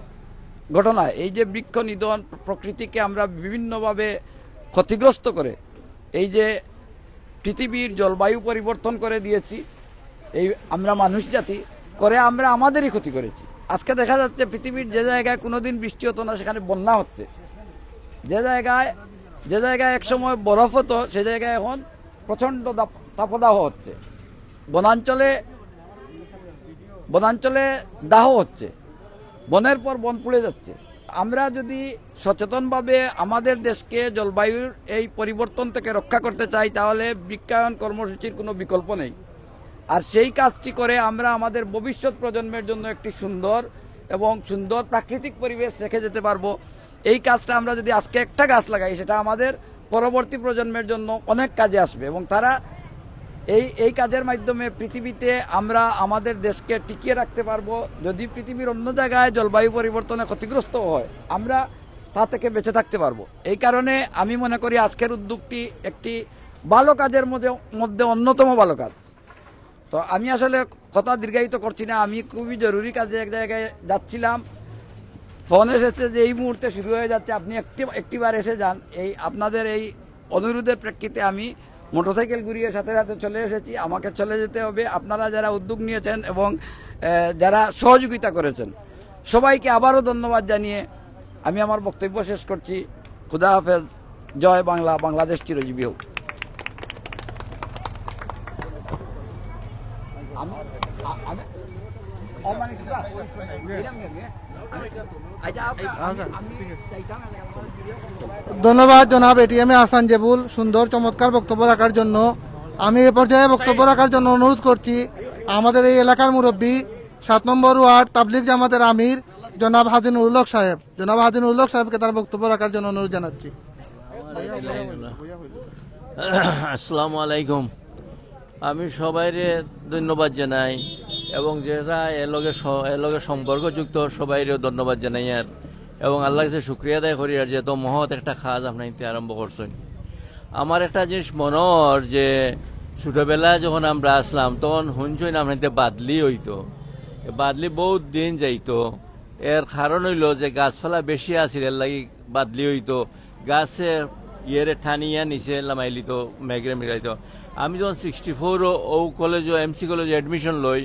ঘটনা, এই যে বৃক্ষ নিধন, প্রকৃতিকে আমরা বিভিন্নভাবে ক্ষতিগ্রস্ত করে এই যে পৃথিবীর জলবায়ু পরিবর্তন করে দিয়েছি, এই আমরা মানুষ জাতি করে আমরা আমাদেরই ক্ষতি করেছি। আজকে দেখা যাচ্ছে পৃথিবীর যে জায়গায় কোনোদিন বৃষ্টি হতো না সেখানে বন্যা হচ্ছে, যে জায়গায় একসময় বরফ হতো সে জায়গায় এখন প্রচণ্ড তাপদাহ হচ্ছে, বনাঞ্চলে দাহ হচ্ছে, বনের পর বন পুড়ে যাচ্ছে। আমরা যদি সচেতনভাবে আমাদের দেশকে জলবায়ুর এই পরিবর্তন থেকে রক্ষা করতে চাই তাহলে বৃক্ষায়ন কর্মসূচির কোনো বিকল্প নেই। আর সেই কাজটি করে আমরা আমাদের ভবিষ্যৎ প্রজন্মের জন্য একটি সুন্দর এবং সুন্দর প্রাকৃতিক পরিবেশ রেখে যেতে পারবো। এই কাজটা আমরা যদি আজকে একটা গাছ লাগাই, সেটা আমাদের পরবর্তী প্রজন্মের জন্য অনেক কাজে আসবে এবং তারা এই কাজের মাধ্যমে পৃথিবীতে আমরা আমাদের দেশকে টিকিয়ে রাখতে পারবো। যদি পৃথিবীর অন্য জায়গায় জলবায়ু পরিবর্তনে ক্ষতিগ্রস্ত হয়, আমরা তা থেকে বেঁচে থাকতে পারবো। এই কারণে আমি মনে করি আজকের উদ্যোগটি একটি ভালো কাজের মধ্যে অন্যতম ভালো কাজ। তো আমি আসলে কথা দীর্ঘায়িত করছি না, আমি খুবই জরুরি কাজে এক জায়গায় যাচ্ছিলাম, ফোন এসেছে যে এই মুহূর্তে শুরু হয়ে যাচ্ছে, আপনি একটিবার এসে যান। এই আপনাদের এই অনুরোধের প্রেক্ষিতে আমি মোটরসাইকেল ঘুরিয়ে সাথে সাথে চলে এসেছি। আমাকে চলে যেতে হবে। আপনারা যারা উদ্যোগ নিয়েছেন এবং যারা সহযোগিতা করেছেন সবাইকে আবারও ধন্যবাদ জানিয়ে আমি আমার বক্তব্য শেষ করছি। খুদা হাফেজ। জয় বাংলা, বাংলাদেশ চিরজীবী হোক। ধন্যবাদ জনাব এটিএম আহসান জেবুল সুন্দর চমৎকার বক্তব্য রাখার জন্য। আমি এ পর্যায়ে বক্তব্য রাখার জন্য অনুরোধ করছি আমাদের এই এলাকার মুরব্বী 7 নম্বর ওয়ার্ড তাবলিগ জামাতের আমির জনাব হাজি নুরুল হক সাহেব। জনাব হাজি নুরুল হক সাহেবকে তার বক্তব্য রাখার জন্য অনুরোধ জানাচ্ছি। আসসালামু আলাইকুম। আমি সবাইরে ধন্যবাদ জানাই এবং যারা এলগে সম্পর্কযুক্ত সবাইরেও ধন্যবাদ জানাই আর এবং আল্লাহর কাছে শুক্রিয়া আদায় করি আর যে এত মহৎ একটা কাজ আপনি আরম্ভ করছেন। আমার একটা জিনিস মনের যে ছোটবেলায় যখন আমরা আসলাম তখন শুনছেন আপনাদের বাদলি হইতো, বাদলি বহুত দিন যাইতো। এর কারণ হইল যে গাছপালা বেশি আছিল, এর লাগি বাদলি হইতো। গাছে ইয়েরে ঠানিয়া নিচে নামাইলিত, মেঘরে মিলাইত। আমি যখন 64 ও কলেজে এমসি কলেজে এডমিশন লই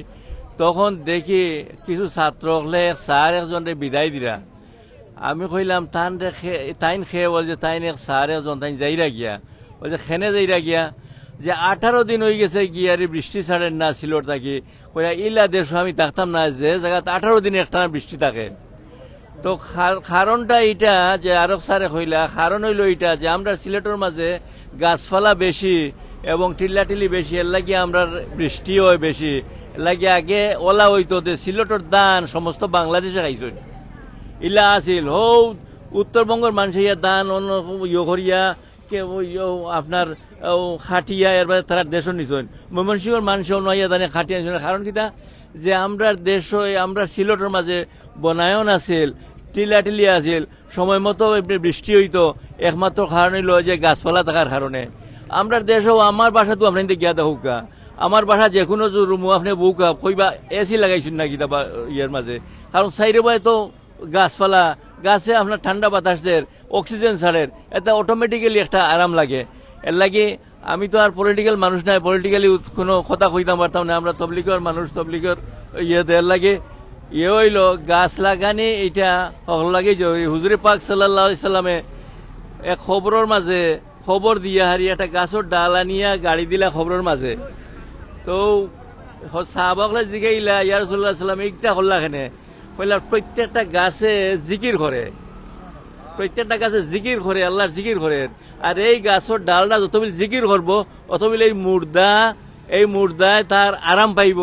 তখন দেখি কিছু ছাত্র হলে স্যার একজনে বিদায় দিরা। আমি কইলাম তাইন খেয়ে বল যে তাইন এক স্যার একজন তাইন যাইরা গিয়া, বল যে খেনে যাইরা গিয়া যে 18 দিন হয়ে গেছে গিয়ারি বৃষ্টি ছাড়েন না সিলোর থাকি। কইলা ইলা দেশ আমি থাকতাম না যে জায়গাতে 18 দিন একটা বৃষ্টি থাকে। তো কারণটা এইটা যে আরব স্যারে কইলা, কারণ হইল এইটা যে আমরা সিলেটের মাঝে গাছপালা বেশি এবং টিল্লাটিলি বেশি, এর লাগে আমরা বৃষ্টি হয় বেশি। এর লাগে আগে ওলা হইতো যে সিলেটের ধান সমস্ত বাংলাদেশে খাইছেন ইলা আছিল। হৌ উত্তরবঙ্গের মানুষের ধান অন্য ইয়ে করিয়া আপনার খাটিয়া এর বাদে তারা দেশও নিছেন। ময়মনসিংহের মানুষও নইয়া ধানে খাটিয়া নিছেন। কারণ কিতা যে আমরা দেশ আমরা সিলেটের মাঝে বনায়ন আছিল, টিলাটিলি আছিল, সময় মতো বৃষ্টি হইতো। একমাত্র কারণ হইল যে গাছপালা থাকার কারণে। আমরা দেশও আমার বাসা তো আপনি গিয়া দেখুকা, আমার বাসা যে কোনো রুমও আপনি বউকা কইবা এসি লাগাইছেন না কিতা ইয়ের মাঝে। কারণ সাইডে বাই তো গাছপালা, গাছে আপনার ঠান্ডা বাতাসের অক্সিজেন ছাড়ের, এটা অটোমেটিক্যালি একটা আরাম লাগে। এর লাগে আমি তো আর পলিটিক্যাল মানুষ নাই, পলিটিক্যালি কোনো কথা কইতাম পারতাম না। আমরা তবলিগের মানুষ, তবলিগের এর লাগে ইয়ে হইল গাছ লাগানি এটা হল লাগে। হুজুরে পাক সাল্লাল্লাহু আলাইহি সাল্লামে এক খবরের মাঝে খবর দিয়া হারি একটা গাছের ডাল আনিয়া গাড়ি দিলা খবরের মাঝে। তো সাহাবাকলে জিগাইলা ইয়া রাসূলুল্লাহ সাল্লাম এইটা হল্লা খেনে কইলা প্রত্যেকটা গাছে জিকির করে, প্রত্যেকটা গাছে জিকির করে, আল্লাহর জিকির করে। আর এই গাছের ডালটা যতবিল জিকির করবো অতবিল এই মুর্দায় তার আরাম পাইব।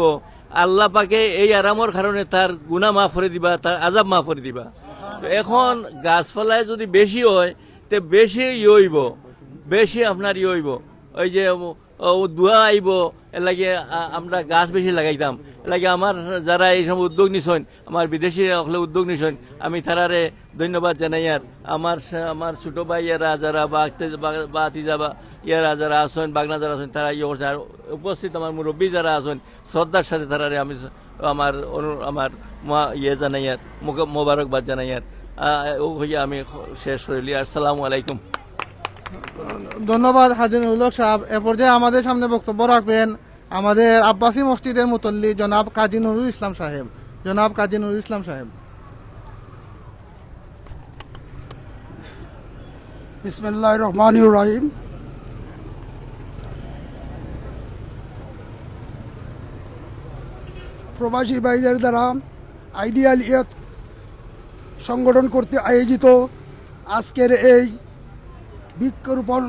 আল্লাহ পাকে এই আরামের কারণে তার গুনাহ মাফ করে দিবা, তার আযাব মাফ করে দিবা। তো এখন গাছপালায় যদি বেশি হয় তে বেশি হইব, বেশি আপনার হইব ওই যে দোয়া আইব। এর লাগে আমরা গাছ বেশি লাগাইতাম। এর লাগে আমার যারা এই সময় উদ্যোগ নিছেন, আমার বিদেশি হলে উদ্যোগ নিছেন, আমি তারারে ধন্যবাদ জানাই। আর আমার ছোট ভাই এরা যারা বাতিজা বা ইয়ারা যারা আছেন, বাগনা যারা আছেন, তারা ইয়ে করছেন। আর উপস্থিত আমার মুরব্বী যারা আছেন শ্রদ্ধার সাথে তারারে আমি আমার ইয়ে জানাই আর মোবারকবাদ জানাই। আর আমি শেষ করিলি। আসসালামু আলাইকুম। ধন্যবাদ হাজি নুরুল হক সাহেব। এ পর্যায়ে আমাদের সামনে বক্তব্য রাখবেন আমাদের আব্বাসী মসজিদের মুতল্লি জনাব কাজী নুরুল ইসলাম সাহেব। জনাব কাজী নুরুল ইসলাম সাহেব। বিসমিল্লাহির রহমানির রহিম। প্রবাসী ভাইদের দ্বারা আইডিয়াল ইয়ত সংগঠন করতে আয়োজিত আজকের এই বৃক্ষরোপণ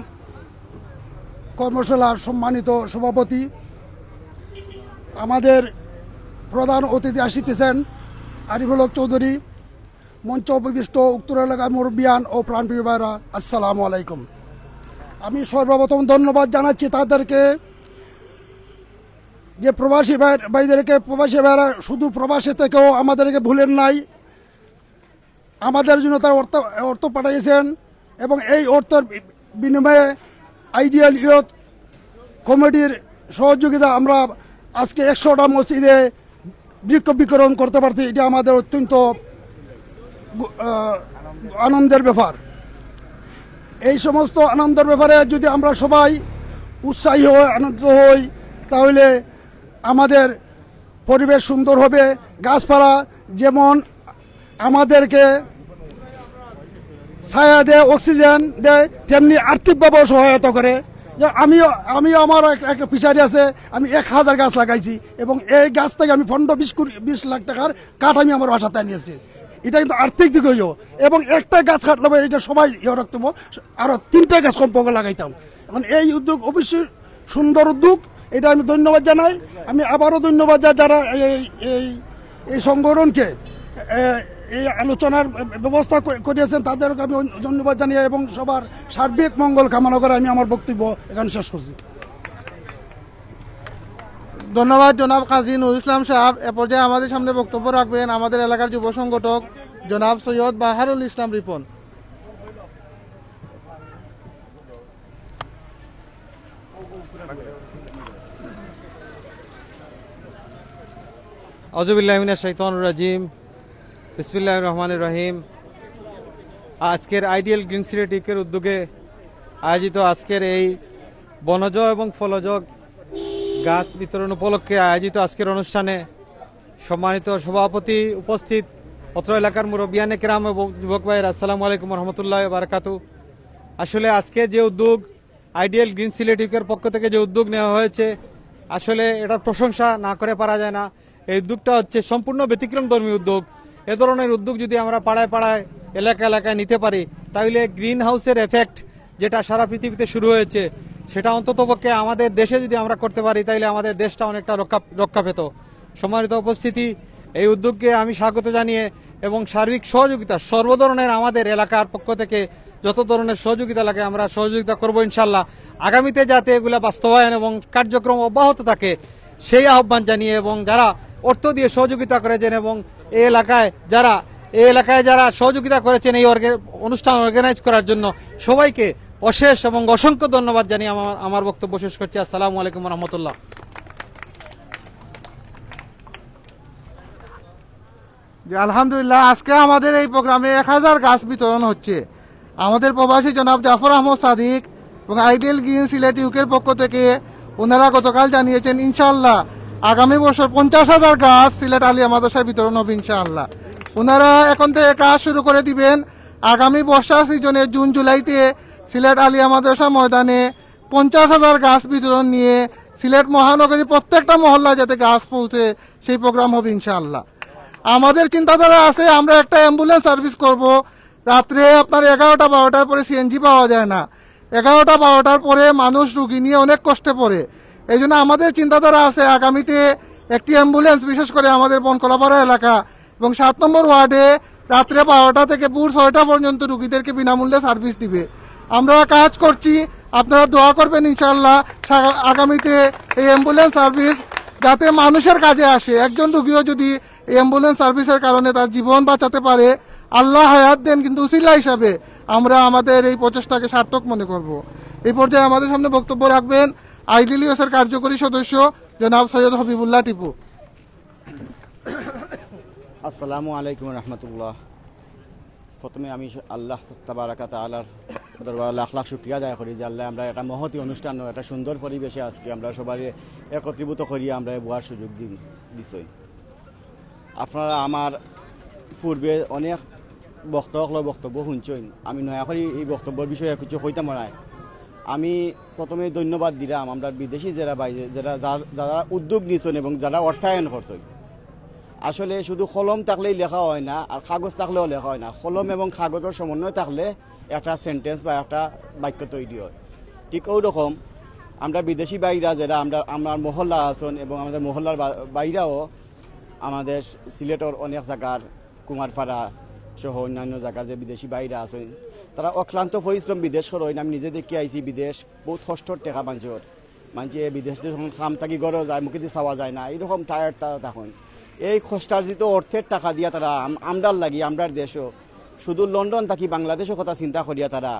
কর্মশালার সম্মানিত সভাপতি, আমাদের প্রধান অতিথি আসিতেছেন আরিফুল হক চৌধুরী, মঞ্চ উপবিষ্ট উত্তর এলাকার মুরব্বিয়ান ও প্রাণপ্রিয় ভাইরা, আসসালামু আলাইকুম। আমি সর্বপ্রথম ধন্যবাদ জানাচ্ছি তাদেরকে, যে প্রবাসী ভাইদেরকে। প্রবাসী ভাইরা শুধু প্রবাসী থেকেও আমাদেরকে ভুলেন নাই, আমাদের জন্য তার অর্থ পাঠিয়েছেন এবং এই অর্থের বিনিময়ে আইডিয়াল ইয়ুথ কমিটির সহযোগিতা আমরা আজকে 100টা মসজিদে বৃক্ষ বিতরণ করতে পারছি। এটা আমাদের অত্যন্ত আনন্দের ব্যাপার। এই সমস্ত আনন্দের ব্যাপারে যদি আমরা সবাই উৎসাহী হই, আনন্দ হই, তাহলে আমাদের পরিবেশ সুন্দর হবে। গাছপালা যেমন আমাদেরকে ছায়া দেয়, অক্সিজেন দেয়, তেমনি আর্থিকভাবেও সহায়তা করে। যে আমিও আমার একটা ফিশারি আছে, আমি 1000 গাছ লাগাইছি এবং এই গাছ থেকে আমি 15-20 লাখ টাকার কাঠ আমি আমার বাসাতে নিয়েছি। এটা কিন্তু আর্থিক দিক হইও, এবং একটা গাছ কাটলে এটা সবাই রাখতাম, আরও 3টা গাছ কমপক্ষে লাগাইতাম। এখন এই উদ্যোগ অবশ্যই সুন্দর উদ্যোগ, এটা আমি ধন্যবাদ জানাই। আমি আবারও ধন্যবাদ যারা এই সংগঠনকে এই আলোচনার ব্যবস্থা করিয়েছেন, তাদেরকে আমি ধন্যবাদ জানিয়ে এবং সবার সার্বিক মঙ্গল কামনা করে আমি আমার বক্তব্য এখানে শেষ করছি। ধন্যবাদ জনাব কাজী নুরুল ইসলাম সাহেব। এ পর্যায়ে আমাদের সামনে বক্তব্য রাখবেন আমাদের এলাকার যুব সংগঠক জনাব সৈয়দ বাহারুল ইসলাম রিপন। আউযুবিল্লাহি মিনাশ শাইতানির রাজিম, বিসমিল্লাহির রহমানির রহিম। আজকের আইডিয়াল গ্রিন সিলেটিকের উদ্যোগে আয়োজিত আজকের এই বনজ এবং ফলজ গাছ বিতরণ উপলক্ষে আয়োজিত আজকের অনুষ্ঠানে সম্মানিত সভাপতি উপস্থিত, অত্র এলাকার মুরব্বিয়ানে কেরাম এবং যুবক ভাইয়ের, আসসালামু আলাইকুম রহমতুল্লাহ বারাকাতু। আসলে আজকে যে উদ্যোগ আইডিয়াল গ্রিন সিলেটিকের পক্ষ থেকে যে উদ্যোগ নেওয়া হয়েছে, আসলে এটার প্রশংসা না করে পারা যায় না। এই উদ্যোগটা হচ্ছে সম্পূর্ণ ব্যতিক্রম ধর্মী উদ্যোগ। এ ধরনের উদ্যোগ যদি আমরা পাড়ায় পাড়ায় এলাকা এলাকায় নিতে পারি, তাহলে গ্রিন হাউসের এফেক্ট যেটা সারা পৃথিবীতে শুরু হয়েছে, সেটা অন্ততপক্ষে আমাদের দেশে যদি আমরা করতে পারি, তাহলে আমাদের দেশটা অনেকটা রক্ষা পেত। সম্মানিত উপস্থিতি, এই উদ্যোগকে আমি স্বাগত জানিয়ে এবং সার্বিক সহযোগিতা সর্বধরনের আমাদের এলাকার পক্ষ থেকে যত ধরনের সহযোগিতা লাগে আমরা সহযোগিতা করব ইনশাল্লাহ। আগামীতে যাতে এগুলা বাস্তবায়ন এবং কার্যক্রম অব্যাহত থাকে সেই আহ্বান জানিয়ে, এবং যারা অর্থ দিয়ে সহযোগিতা করেছেন এবং এই এলাকায় যারা সহযোগিতা করেছেন এই অনুষ্ঠান অর্গানাইজ করার জন্য সবাইকে অশেষ এবং অসংখ্য ধন্যবাদ জানিয়ে আমার বক্তব্য শেষ করছি। আসসালামু আলাইকুম রহমতুল্লাহ। আলহামদুলিল্লাহ, আজকে আমাদের এই প্রোগ্রামে 1000 গাছ বিতরণ হচ্ছে। আমাদের প্রবাসী জনাব জাফর আহমদ সাদিক এবং আইডিয়াল গ্রিন সিলেট ইউকের পক্ষ থেকে ওনারা গতকাল জানিয়েছেন ইনশাআল্লাহ আগামী বছর 50,000 গাছ সিলেট আলিয়া মাদ্রাসায় বিতরণ হবে ইনশাআল্লাহ। ওনারা এখন থেকে কাজ শুরু করে দিবেন। আগামী বর্ষা সিজনে জুন জুলাইতে সিলেট আলিয়া মাদ্রাসা ময়দানে 50,000 গাছ বিতরণ নিয়ে সিলেট মহানগরী প্রত্যেকটা মহল্লা যাতে গাছ পৌঁছে সেই প্রোগ্রাম হবে ইনশাআল্লাহ। আমাদের চিন্তাধারা আছে আমরা একটা অ্যাম্বুলেন্স সার্ভিস করব। রাত্রে আপনার 11টা-12টার পরে সিএনজি পাওয়া যায় না, 11টা-12টার পরে মানুষ রুগী নিয়ে অনেক কষ্টে পড়ে। এই জন্য আমাদের চিন্তাধারা আছে আগামীতে একটি অ্যাম্বুলেন্স, বিশেষ করে আমাদের বনকলাপাড়া এলাকা এবং 7 নম্বর ওয়ার্ডে রাত্রে 12টা থেকে ভোর 6টা পর্যন্ত রুগীদেরকে বিনামূল্যে সার্ভিস দিবে। আমরা কাজ করছি, আপনারা দোয়া করবেন ইনশাআল্লাহ আগামীতে এই অ্যাম্বুলেন্স সার্ভিস যাতে মানুষের কাজে আসে। একজন রুগীও যদি এই অ্যাম্বুলেন্স সার্ভিসের কারণে তার জীবন বাঁচাতে পারে, আল্লাহ হায়াত দেন, কিন্তু উসিলা হিসাবে আমরা আমাদের এই প্রচেষ্টাকে সার্থক মনে করব। এই পর্যায়ে আমাদের সামনে বক্তব্য রাখবেন আইডিয়াল ইউএসের কার্যকরী সদস্য জনাব সৈয়দ হবিবুল্লাহ টিপু। আসসালামু আলাইকুম রহমতুল্লাহ। প্রথমে আমি আল্লাহ তাবারাকা তাআলার দরবারে লাখ লাখ শুকরিয়া আদায় করি যে আল্লাহ আমরা একটা মহতি অনুষ্ঠান, একটা সুন্দর পরিবেশে আজকে আমরা সবাই একত্রীভূত করি আমরা বোয়ার সুযোগ দিছই। আপনারা আমার পূর্বে অনেক বক্তব্য শুনছেন, আমি নয়া করে এই বক্তব্যের বিষয়ে কিছু হইতাম নাই। আমি প্রথমে ধন্যবাদ দিলাম আমরা বিদেশি যারা উদ্যোগ নিয়েছেন এবং যারা অর্থায়ন করছেন। আসলে শুধু কলম থাকলেই লেখা হয় না, আর কাগজ থাকলেও লেখা হয় না। কলম এবং কাগজের সমন্বয় থাকলে একটা সেন্টেন্স বা একটা বাক্য তৈরি হয়। ঠিক ওই রকম আমরা বিদেশি বাইরা যারা আমরা মহল্লা আছেন এবং আমাদের মহল্লার বাইরাও আমাদের সিলেটর অনেক জায়গার কুমারপাড়া সহ অন্যান্য জায়গার যে বিদেশি বাইরে আছেন তারা অক্লান্ত পরিশ্রম বিদেশ করেন। আমি নিজে দেখে আইছি বিদেশ বহুত কষ্টর টেকা মানুষে বিদেশ যখন খাম থাকি গড়েও যায় মুখে দিয়ে চাওয়া যায় না, এইরকম টায়ার্ড তারা তখন এই কষ্টার্জিত অর্থের টাকা দিয়া তারা আমরার লাগি আমরার দেশও শুধু লন্ডন থাকি বাংলাদেশের কথা চিন্তা করিয়া তারা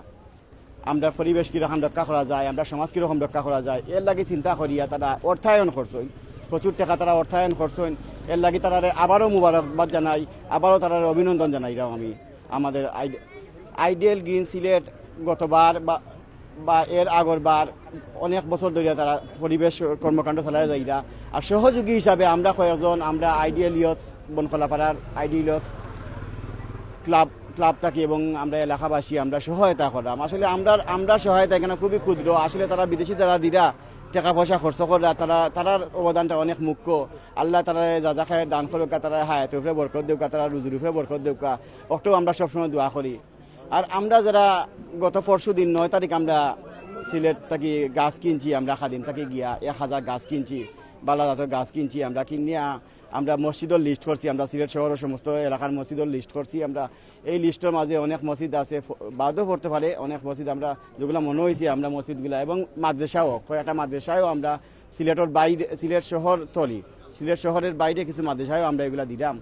আমরা পরিবেশ কীরকম রক্ষা করা যায়, আমরা সমাজ কীরকম রক্ষা করা যায় এর লাগে চিন্তা করিয়া তারা অর্থায়ন করছেন, প্রচুর টাকা তারা অর্থায়ন করছেন। এর লাগে তারা আবারও মুবারকবাদ জানাই, আবারও তারা অভিনন্দন জানাইলাম আমি। আমাদের আইডিয়াল গ্রিন সিলেট গতবার বা এর আগরবার অনেক বছর ধরে তারা পরিবেশ কর্মকাণ্ড চালাই যাইরা। আর সহযোগী হিসাবে আমরা কয়েকজন আমরা আইডিয়াল ইয়থস বনকলাপাড়ার আইডিয়াল ইয়থস ক্লাব থাকি এবং আমরা এলাকাবাসী আমরা সহায়তা করলাম। আসলে আমরা সহায়তা এখানে খুবই ক্ষুদ্র। আসলে তারা বিদেশি তারা দিরা টাকা পয়সা খরচ করা তারার অবদানটা অনেক মুখ্য। আল্লাহ তারা যা খায় দান করুকা, তারা হায়াতের উপরে বরকত দেউকা, তারা রুজির উপরে বরকত দেউকা, ওটাও আমরা সবসময় দোয়া করি। আর আমরা যারা গত পরশু দিন 9 তারিখ আমরা সিলেট থাকি গাছ কিনছি, আমরা খাদিম থাকি গিয়া 1000 গাছ কিনছি, বালাজাতের গাছ কিনছি। আমরা কিনিয়া আমরা মসজিদের লিস্ট করছি, আমরা সিলেট শহরের সমস্ত এলাকার মসজিদের লিস্ট করছি। আমরা এই লিস্টের মাঝে অনেক মসজিদ আছে, বাদও পড়তে পারে অনেক মসজিদ আমরা যেগুলো মনে হয়েছে আমরা মসজিদগুলো এবং মাদ্রাসাও কয়েকটা মাদ্রাসায়ও আমরা সিলেটের বাইরে সিলেট শহর সিলেট শহরের বাইরে কিছু মাদ্রাসায়ও আমরা এগুলো দিলাম।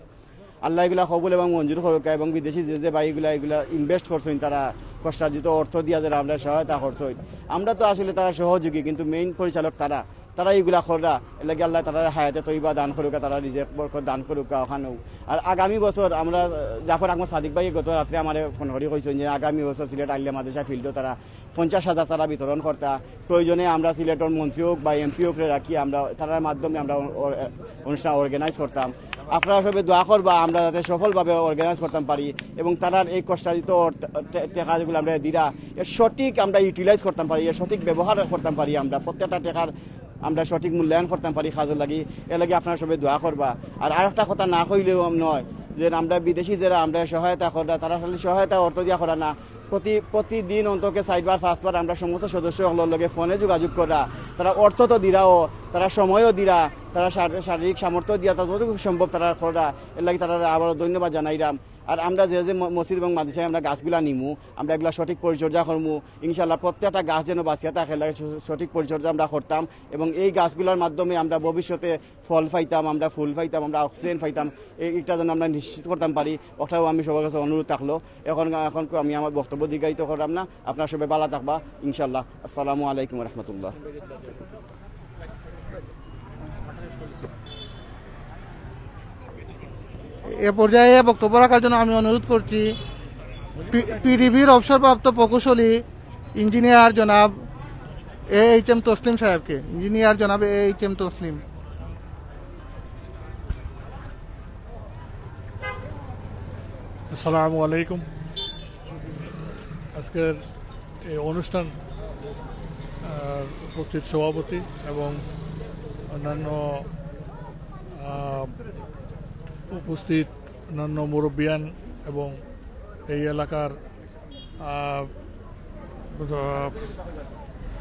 আল্লাহ এগুলা কবুল এবং মঞ্জুর করুক এবং বিদেশি যে ভাইগুলা এগুলা ইনভেস্ট করছেন তারা কষ্টার্জিত অর্থ দিয়া যারা আমরা সহায়তা করছেন। আমরা তো আসলে তারা সহযোগী, কিন্তু মেইন পরিচালক তারা এইগুলা করা এলাকি আল্লাহ তারা হায়াতে তৈবা দান করুক, তারা রিজেক বরকত দান করুক ওখানেও। আর আগামী বছর আমরা জাফর আহমদ সাদিক ভাই গত রাত্রে আমার ফোন করে কইছেন যে আগামী বছর সিলেট আলিয়া মাদ্রাসা ফিল্ডও তারা 50,000 চারা বিতরণ করতা। প্রয়োজনে আমরা সিলেটের মন্ত্রী হোক বা এমপি হোক রাখি আমরা তার মাধ্যমে আমরা অনুষ্ঠান অর্গানাইজ করতাম। আপনারা সবাই দোয়া করবা আমরা যাতে সফলভাবে অর্গানাইজ করতাম পারি এবং তারার এই কষ্টার্জিত টাকা যেগুলো আমরা দিরা এর সঠিক আমরা ইউটিলাইজ করতাম পারি, এর সঠিক ব্যবহার করতাম পারি, আমরা প্রত্যেকটা টাকার আমরা সঠিক মূল্যায়ন করতাম পারি কাজের লাগি। এর লাগে আপনারা সবাই দোয়া করবা। আর একটা কথা না কইলেও নয় যে আমরা বিদেশি যারা আমরা সহায়তা করা তারা খালি সহায়তা অর্থ দিয়া করা না, প্রতিদিন অন্তকে 4বার 5বার আমরা সমস্ত সদস্যগুলোর লগে ফোনে যোগাযোগ করা, তারা অর্থ তো দিরাও, তারা সময়ও দিরা, তারা শারীরিক সামর্থ্য দিয়া যতটুকু সম্ভব তারা করা। এর লাগে তারা আবারও ধন্যবাদ জানাইলাম। আর আমরা যে মসজিদ এবং মাদ্রাসায় আমরা গাছগুলা নিমু, আমরা এগুলা সঠিক পরিচর্যা করবো ইনশাল্লাহ। প্রত্যেকটা গাছ যেন বাঁচিয়া থাকে লাগে সঠিক পরিচর্যা আমরা করতাম এবং এই গাছগুলোর মাধ্যমে আমরা ভবিষ্যতে ফল পাইতাম, আমরা ফুল পাইতাম, আমরা অক্সিজেন পাইতাম। এইটা যেন আমরা নিশ্চিত করতাম পারি, ওটাও আমি সবার কাছে অনুরোধ থাকলো। এখন আমি আমার বক্তব্য দীর্ঘায়িত করলাম না, আপনারা সবাই ভালো থাকবা ইনশাল্লাহ। আসসালামু আলাইকুম রহমতুল্লাহ। এ পর্যায়ে বক্তব্য রাখার জন্য আমি অনুরোধ করছি পিডিবির অবসরপ্রাপ্ত প্রকৌশলী ইঞ্জিনিয়ার জনাব AHM তসলিম সাহেবকে। ইঞ্জিনিয়ার জনাব AHM তসলিম। আসসালামু আলাইকুম। আজকের এই অনুষ্ঠান উপস্থিত সভাপতি এবং অন্যান্য উপস্থিত অন্যান্য মুরব্বিয়ান এবং এই এলাকার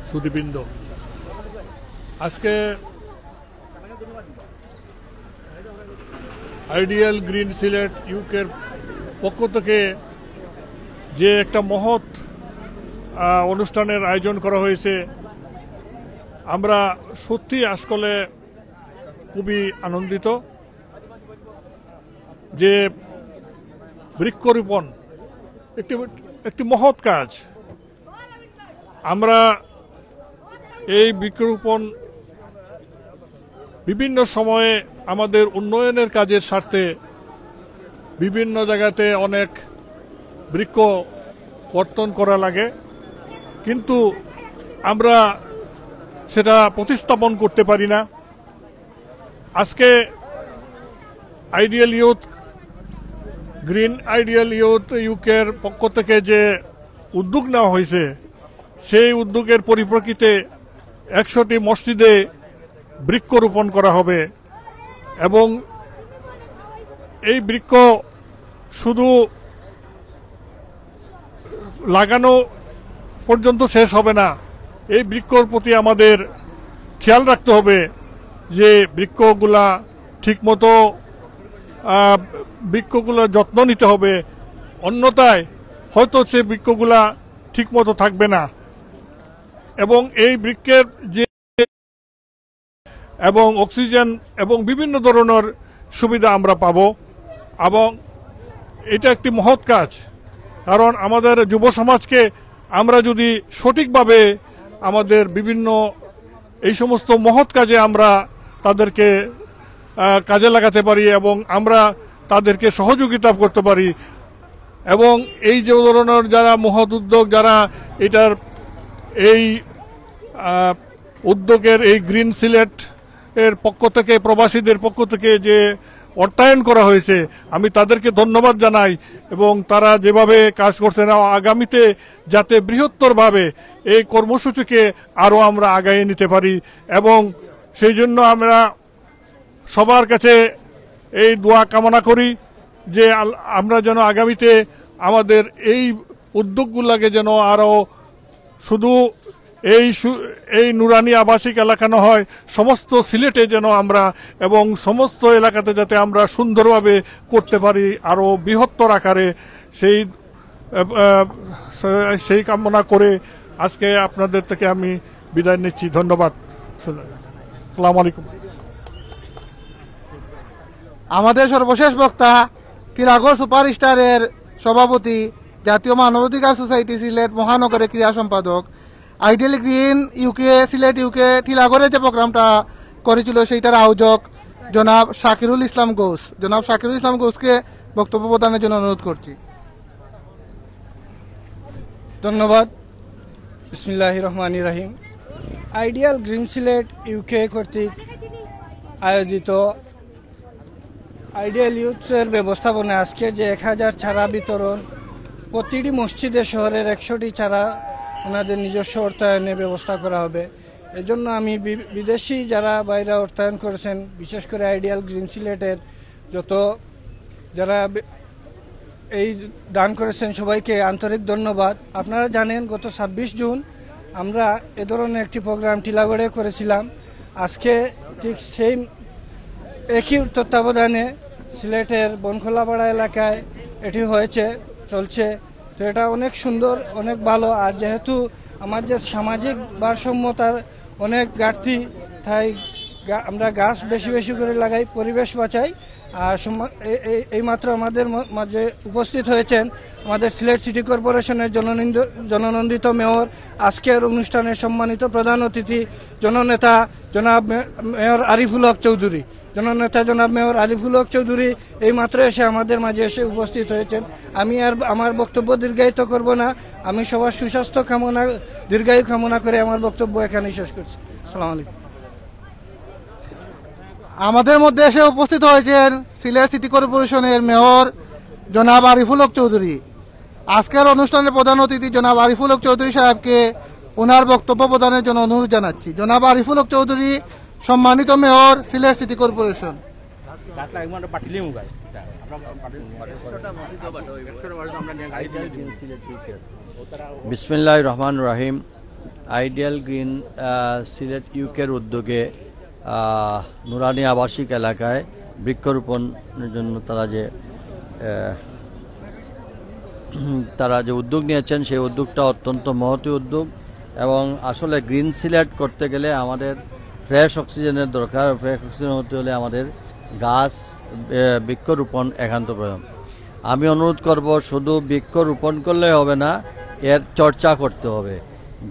সুধীবৃন্দ, আজকে আইডিয়াল গ্রিন সিলেট ইউকের পক্ষ থেকে যে একটা মহৎ অনুষ্ঠানের আয়োজন করা হয়েছে, আমরা সত্যি আসলে খুবই আনন্দিত যে বৃক্ষরোপণ একটি মহৎ কাজ। আমরা এই বৃক্ষরোপণ বিভিন্ন সময়ে আমাদের উন্নয়নের কাজের স্বার্থে বিভিন্ন জায়গাতে অনেক বৃক্ষ কর্তন করা লাগে, কিন্তু আমরা সেটা প্রতিস্থাপন করতে পারি না। আজকে ideal youth green ideal youth ইউকের পক্ষ থেকে যে উদ্যোগ নেওয়া হয়েছে, সেই উদ্যোগের পরিপ্রেক্ষিতে 100টি মসজিদে বৃক্ষরোপণ করা হবে এবং এই বৃক্ষ শুধু লাগানো পর্যন্ত শেষ হবে না, এই বৃক্ষর প্রতি আমাদের খেয়াল রাখতে হবে যে বৃক্ষগুলা ঠিকমতো বৃক্ষগুলোর যত্ন নিতে হবে, অন্যথায় হয়তো সে বৃক্ষগুলা ঠিকমতো থাকবে না। এবং এই বৃক্ষের যে এবং অক্সিজেন এবং বিভিন্ন ধরনের সুবিধা আমরা পাব, এবং এটা একটি মহৎ কাজ। কারণ আমাদের যুব সমাজকে আমরা যদি সঠিকভাবে আমাদের বিভিন্ন এই সমস্ত মহৎ কাজে আমরা তাদেরকে কাজে লাগাতে পারি এবং আমরা তাদেরকে সহযোগিতা করতে পারি, এবং এই যে ধরনের যারা মহৎ উদ্যোগ, যারা এটার এই উদ্যোগের এই গ্রিন সিলেট এর পক্ষ থেকে, প্রবাসীদের পক্ষ থেকে যে অর্থায়ন করা হয়েছে, আমি তাদেরকে ধন্যবাদ জানাই। এবং তারা যেভাবে কাজ করছেন, আগামীতে যাতে বৃহত্তরভাবে এই কর্মসূচিকে আরও আমরা আগায় নিতে পারি, এবং সেই জন্য আমরা সবার কাছে এই দোয়া কামনা করি যে আমরা যেন আগামীতে আমাদের এই উদ্যোগগুলোকে যেন আরও শুধু এই নুরানি আবাসিক এলাকা না হয়, সমস্ত সিলেটে যেন আমরা এবং সমস্ত এলাকাতে যাতে আমরা সুন্দরভাবে করতে পারি আরও বৃহত্তর আকারে, সেই কামনা করে আজকে আপনাদের থেকে আমি বিদায় নিচ্ছি। ধন্যবাদ। আসসালামু আলাইকুম। আমাদের সর্বশেষ বক্তা টিলাগড় সুপারস্টারের সভাপতি, জাতীয় মানবাধিকার সোসাইটি সিলেট মহানগরের ক্রীড়া সম্পাদক, ideal green UK Sylhet UK টিলাগড়ে যে প্রোগ্রামটা করেছিল সেইটার আয়োজক জনাব শাকিরুল ইসলাম ঘোষ। জনাব শাকিরুল ইসলাম ঘোষকে বক্তব্য প্রদানের জন্য অনুরোধ করছি। ধন্যবাদ। বিসমিল্লাহির রহমানির রহিম। আইডিয়াল গ্রিন সিলেট ইউকে কর্তৃক আয়োজিত আইডিয়াল ইউথসের ব্যবস্থাপনায় আজকে যে 1000 চারা বিতরণ, প্রতিটি মসজিদে শহরের 100টি চারা ওনাদের নিজস্ব অর্থায়নে ব্যবস্থা করা হবে। এজন্য আমি বিদেশি যারা বাইরে অর্থায়ন করেছেন, বিশেষ করে আইডিয়াল গ্রিন সিলেটের যত যারা এই দান করেছেন সবাইকে আন্তরিক ধন্যবাদ। আপনারা জানেন গত 26 জুন আমরা এ ধরনের একটি প্রোগ্রাম টিলাগড়ে করেছিলাম। আজকে ঠিক সেই একই তত্ত্বাবধানে সিলেটের বনখোলাপাড়া এলাকায় এটি চলছে। তো এটা অনেক সুন্দর, অনেক ভালো। আর যেহেতু আমার যে সামাজিক ভারসাম্যতার অনেক ঘাটতি, তাই আমরা গাছ বেশি বেশি করে লাগাই, পরিবেশ বাঁচাই। আর এইমাত্র আমাদের মাঝে উপস্থিত হয়েছেন আমাদের সিলেট সিটি কর্পোরেশনের জননন্দিত মেয়র, আজকের অনুষ্ঠানের সম্মানিত প্রধান অতিথি জননেতা জনাব মেয়র আরিফুল হক চৌধুরী। জননেতা জনাব মেয়র আরিফুল হক চৌধুরী এইমাত্র এসে আমাদের মাঝে এসে উপস্থিত হয়েছেন। আমি আর আমার বক্তব্য দীর্ঘায়িত করব না। আমি সবার সুস্বাস্থ্য কামনা, দীর্ঘায়ু কামনা করে আমার বক্তব্য এখানেই শেষ করছি। আসসালামু আলাইকুম। আমাদের মধ্যে এসে উপস্থিত হয়েছেন সিলেট সিটি কর্পোরেশনের মেয়র জনাব আরিফুল হক চৌধুরী। আজকের অনুষ্ঠানের প্রধান অতিথি জনাব আরিফুল হক চৌধুরী সাহেবকে ওনার বক্তব্য প্রদানের জন্য অনুরোধ জানাচ্ছি। জনাব আরিফুল হক চৌধুরী, সম্মানিত মেয়র, সিলেট সিটি কর্পোরেশন। বিসমিল্লাহির রহমানির রহিম। আইডিয়াল গ্রিন সিলেট ইউকের উদ্যোগে নুরানি আবাসিক এলাকায় বৃক্ষরোপণের জন্য তারা যে উদ্যোগ নিয়েছেন, সেই উদ্যোগটা অত্যন্ত মহৎ উদ্যোগ। এবং আসলে গ্রিন সিলেট করতে গেলে আমাদের ফ্রেশ অক্সিজেনের দরকার। ফ্রেশ অক্সিজেন হতে হলে আমাদের গাছ বৃক্ষরোপণ একান্ত প্রয়োজন। আমি অনুরোধ করব, শুধু বৃক্ষরোপণ করলে হবে না, এর চর্চা করতে হবে।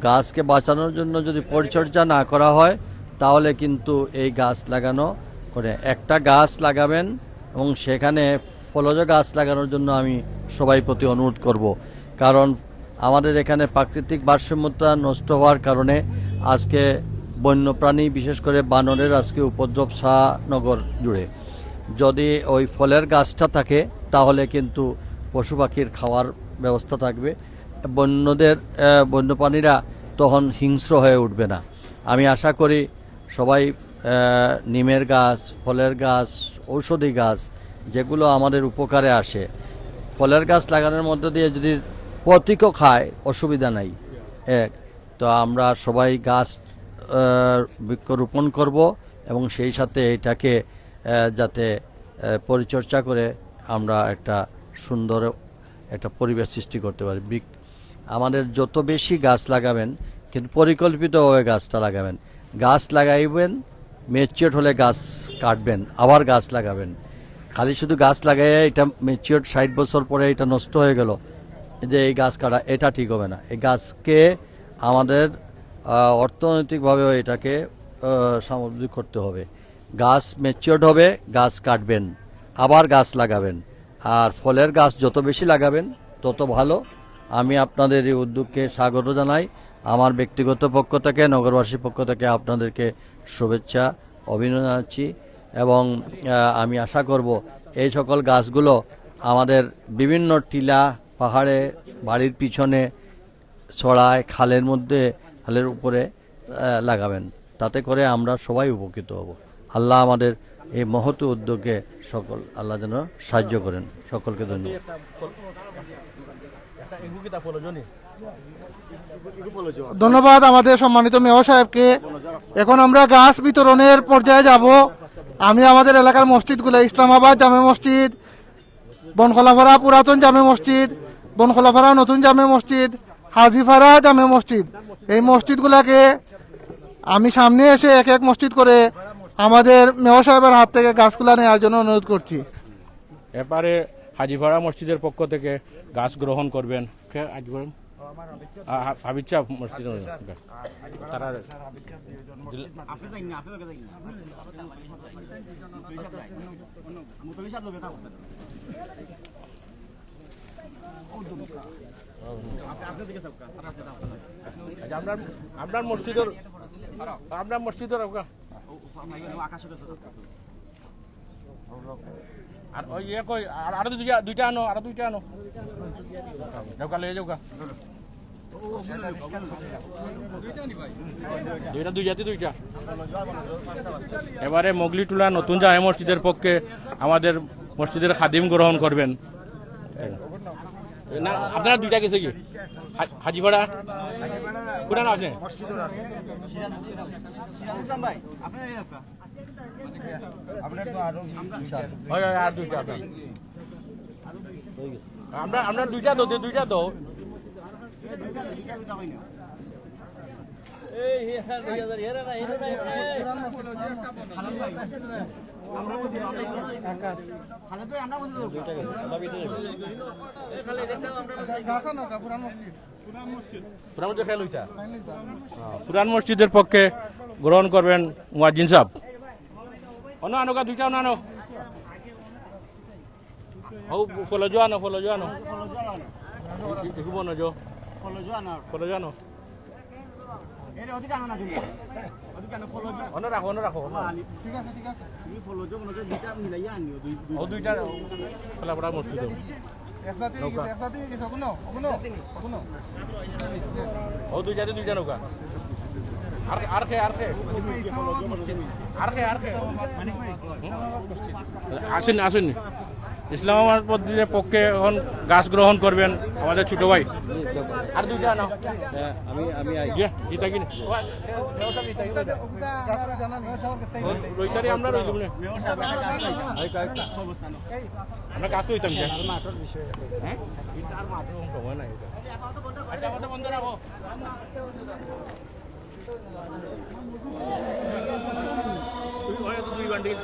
গাছকে বাঁচানোর জন্য যদি পরিচর্যা না করা হয় তাহলে কিন্তু এই গাছ লাগানো করে একটা গাছ লাগাবেন, এবং সেখানে ফলজ গাছ লাগানোর জন্য আমি সবাই প্রতি অনুরোধ করব। কারণ আমাদের এখানে প্রাকৃতিক ভারসাম্যতা নষ্ট হওয়ার কারণে আজকে বন্যপ্রাণী, বিশেষ করে বানরের আজকে উপদ্রব শাহনগর জুড়ে। যদি ওই ফলের গাছটা থাকে তাহলে কিন্তু পশু পাখির খাওয়ার ব্যবস্থা থাকবে, বন্যপ্রাণীরা তখন হিংস্র হয়ে উঠবে না। আমি আশা করি সবাই নিমের গাছ, ফলের গাছ, ঔষধি গাছ যেগুলো আমাদের উপকারে আসে, ফলের গাছ লাগানোর মধ্য দিয়ে যদি প্রতীকও খায় অসুবিধা নাই। তো আমরা সবাই গাছ বৃক্ষরোপণ করব এবং সেই সাথে এটাকে যাতে পরিচর্যা করে আমরা একটা সুন্দর একটা পরিবেশ সৃষ্টি করতে পারি। আমাদের যত বেশি গাছ লাগাবেন, কিন্তু পরিকল্পিতভাবে গাছটা লাগাবেন। গাছ লাগাইবেন, ম্যাচিওর হলে গাছ কাটবেন, আবার গাছ লাগাবেন। খালি শুধু গাছ লাগাইয়ে এটা ম্যাচিওর 60 বছর পরে এটা নষ্ট হয়ে গেল, যে এই গাছ কাটা, এটা ঠিক হবে না। এই গাছকে আমাদের অর্থনৈতিকভাবে এটাকে সামগ্রিক করতে হবে। গাছ ম্যাচিওর হবে, গাছ কাটবেন, আবার গাছ লাগাবেন। আর ফলের গাছ যত বেশি লাগাবেন তত ভালো। আমি আপনাদের এই উদ্যোগকে স্বাগত জানাই। আমার ব্যক্তিগত পক্ষ থেকে, নগরবাসীর পক্ষ থেকে আপনাদেরকে শুভেচ্ছা, অভিনন্দন জানাচ্ছি। এবং আমি আশা করব এই সকল গাছগুলো আমাদের বিভিন্ন টিলা, পাহাড়ে, বাড়ির পিছনে, ছড়ায়, খালের মধ্যে, খালের উপরে লাগাবেন। তাতে করে আমরা সবাই উপকৃত হব। আল্লাহ আমাদের এই মহৎ উদ্যোগে সকল আল্লাহ যেন সাহায্য করেন। সকলকে ধন্যবাদ। ধন্যবাদ আমাদের সম্মানিত মেয়র সাহেবকে। এখন আমরা গাছ বিতরণের পর্যায়ে যাব। আমি আমাদের এলাকার মসজিদগুলো, ইসলামাবাদ জামে মসজিদ, বনখলাপাড়া পুরাতন জামে মসজিদ, বনখলাপাড়া নতুন জামে মসজিদ, হাজিপাড়া জামে মসজিদ, এই মসজিদগুলোকে আমি সামনে এসে এক এক মসজিদ করে আমাদের মেয়র সাহেবের হাত থেকে গাছগুলা নেওয়ার জন্য অনুরোধ করছি। এবারে হাজিপাড়া মসজিদের পক্ষ থেকে গাছ গ্রহণ করবেন হাবিচ্ছা মসজিদ। আপনার মসজিদের আর ওই ইয়ে কই আরো দুইটা আনো, আরো দুইটা আনো, যাওকা লয়ে যাওকা, দুইটা। এবারে মোগলিটুলা নতুন জামে মসজিদের পক্ষে আমাদের মসজিদের খাদিম গ্রহণ করবেন। না আপনারা দুইটা গেছে কি হাজিপাড়া কোটা না আপনি আর দুইটা আমরা দুইটা তো পুরান মসজিদের পক্ষে গ্রহণ করবেন মুয়াজ্জিন সাহেব। অন্য আনোকা দুইটা আনো, ফলো জানো দেখব না যো ফলো জানো অন্য রাখো দুইটা খোলাপড়া মসজিদ দুইটা নৌকা আর আসেন ইসলামাবাদ মসজিদের পক্ষে এখন গাছ গ্রহণ করবেন আমাদের ছোট ভাই। আর দুইটা আনো, আমরা কাজ তো হইতাম সময় নাই। বন্ধ রাখো দুই বান্ডিল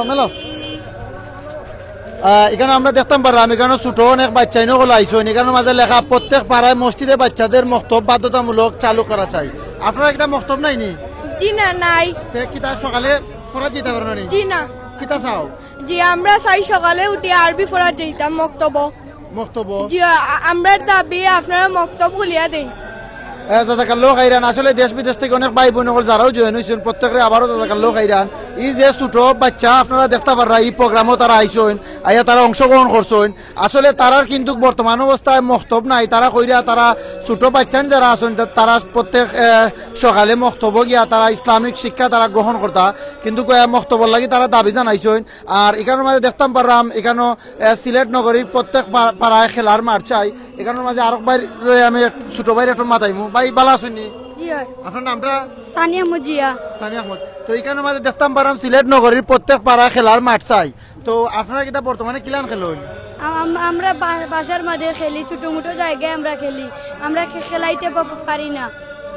মেলো এখানে আমরা দেখতাম পারলাম এখানে ছোট অনেক বাচ্চা হলো আইসন, এখানের মাঝে লেখা প্রত্যেক পাড়ায় মসজিদে বাচ্চাদের মক্তব বাধ্যতামূলক চালু করা চাই। আপনারা একটা মক্তব নাই নি? জি না, নাই। কিতা সকালে পড়া যেতে পারো না? জি না। কিতা চাও? জি আমরা চাই সকালে উঠে আরবি পড়া যেতাম মক্তব। জি আমরা দাবি আপনারা মক্তব খুলিয়া দেন। জাজাকাল্লাহ খাইরান। আসলে দেশ বিদেশ থেকে অনেক ভাই বোন যারাও জয়েন হয়েছেন প্রত্যেকের আবারও জাজাকাল্লাহ খাইরান। এই যে ছোট বাচ্চা আপনারা দেখতে পারা এই প্রোগ্রামও তারা আইসেন আইয়া তারা অংশগ্রহণ করছেন আসলে তারার কিন্তু বর্তমান অবস্থায় মক্তব নাই তারা কইরা তারা ছোট বাচ্চান যারা আছেন তারা প্রত্যেক সকালে মক্তব গিয়া তারা ইসলামিক শিক্ষা তারা গ্রহণ করতা কিন্তু মক্তবর লাগি তারা দাবি জানাইছেন আর এখানের মাঝে দেখতাম পারলাম এখানে সিলেট নগরীর প্রত্যেক পাড়ায় খেলার মাঠ চাই এখানের মাঝে আরো ভাই আমি ছোট ভাই একটু মাথাইমু ভাই ভালো আছেন আপনার নামটা সানিয়া মুজিয়া সানিয়া আহমদ তো এখানের মাঝে দেখতাম পারলাম সিলেট নগরীর প্রত্যেক পাড়ায় খেলার মাঠ চাই তো আপনারা কিতা বর্তমানে কিলান খেলেন আমরা বাসার মধ্যে খেলি ছোট মোটো জায়গায় আমরা খেলি আমরা খেলাইতে পারি না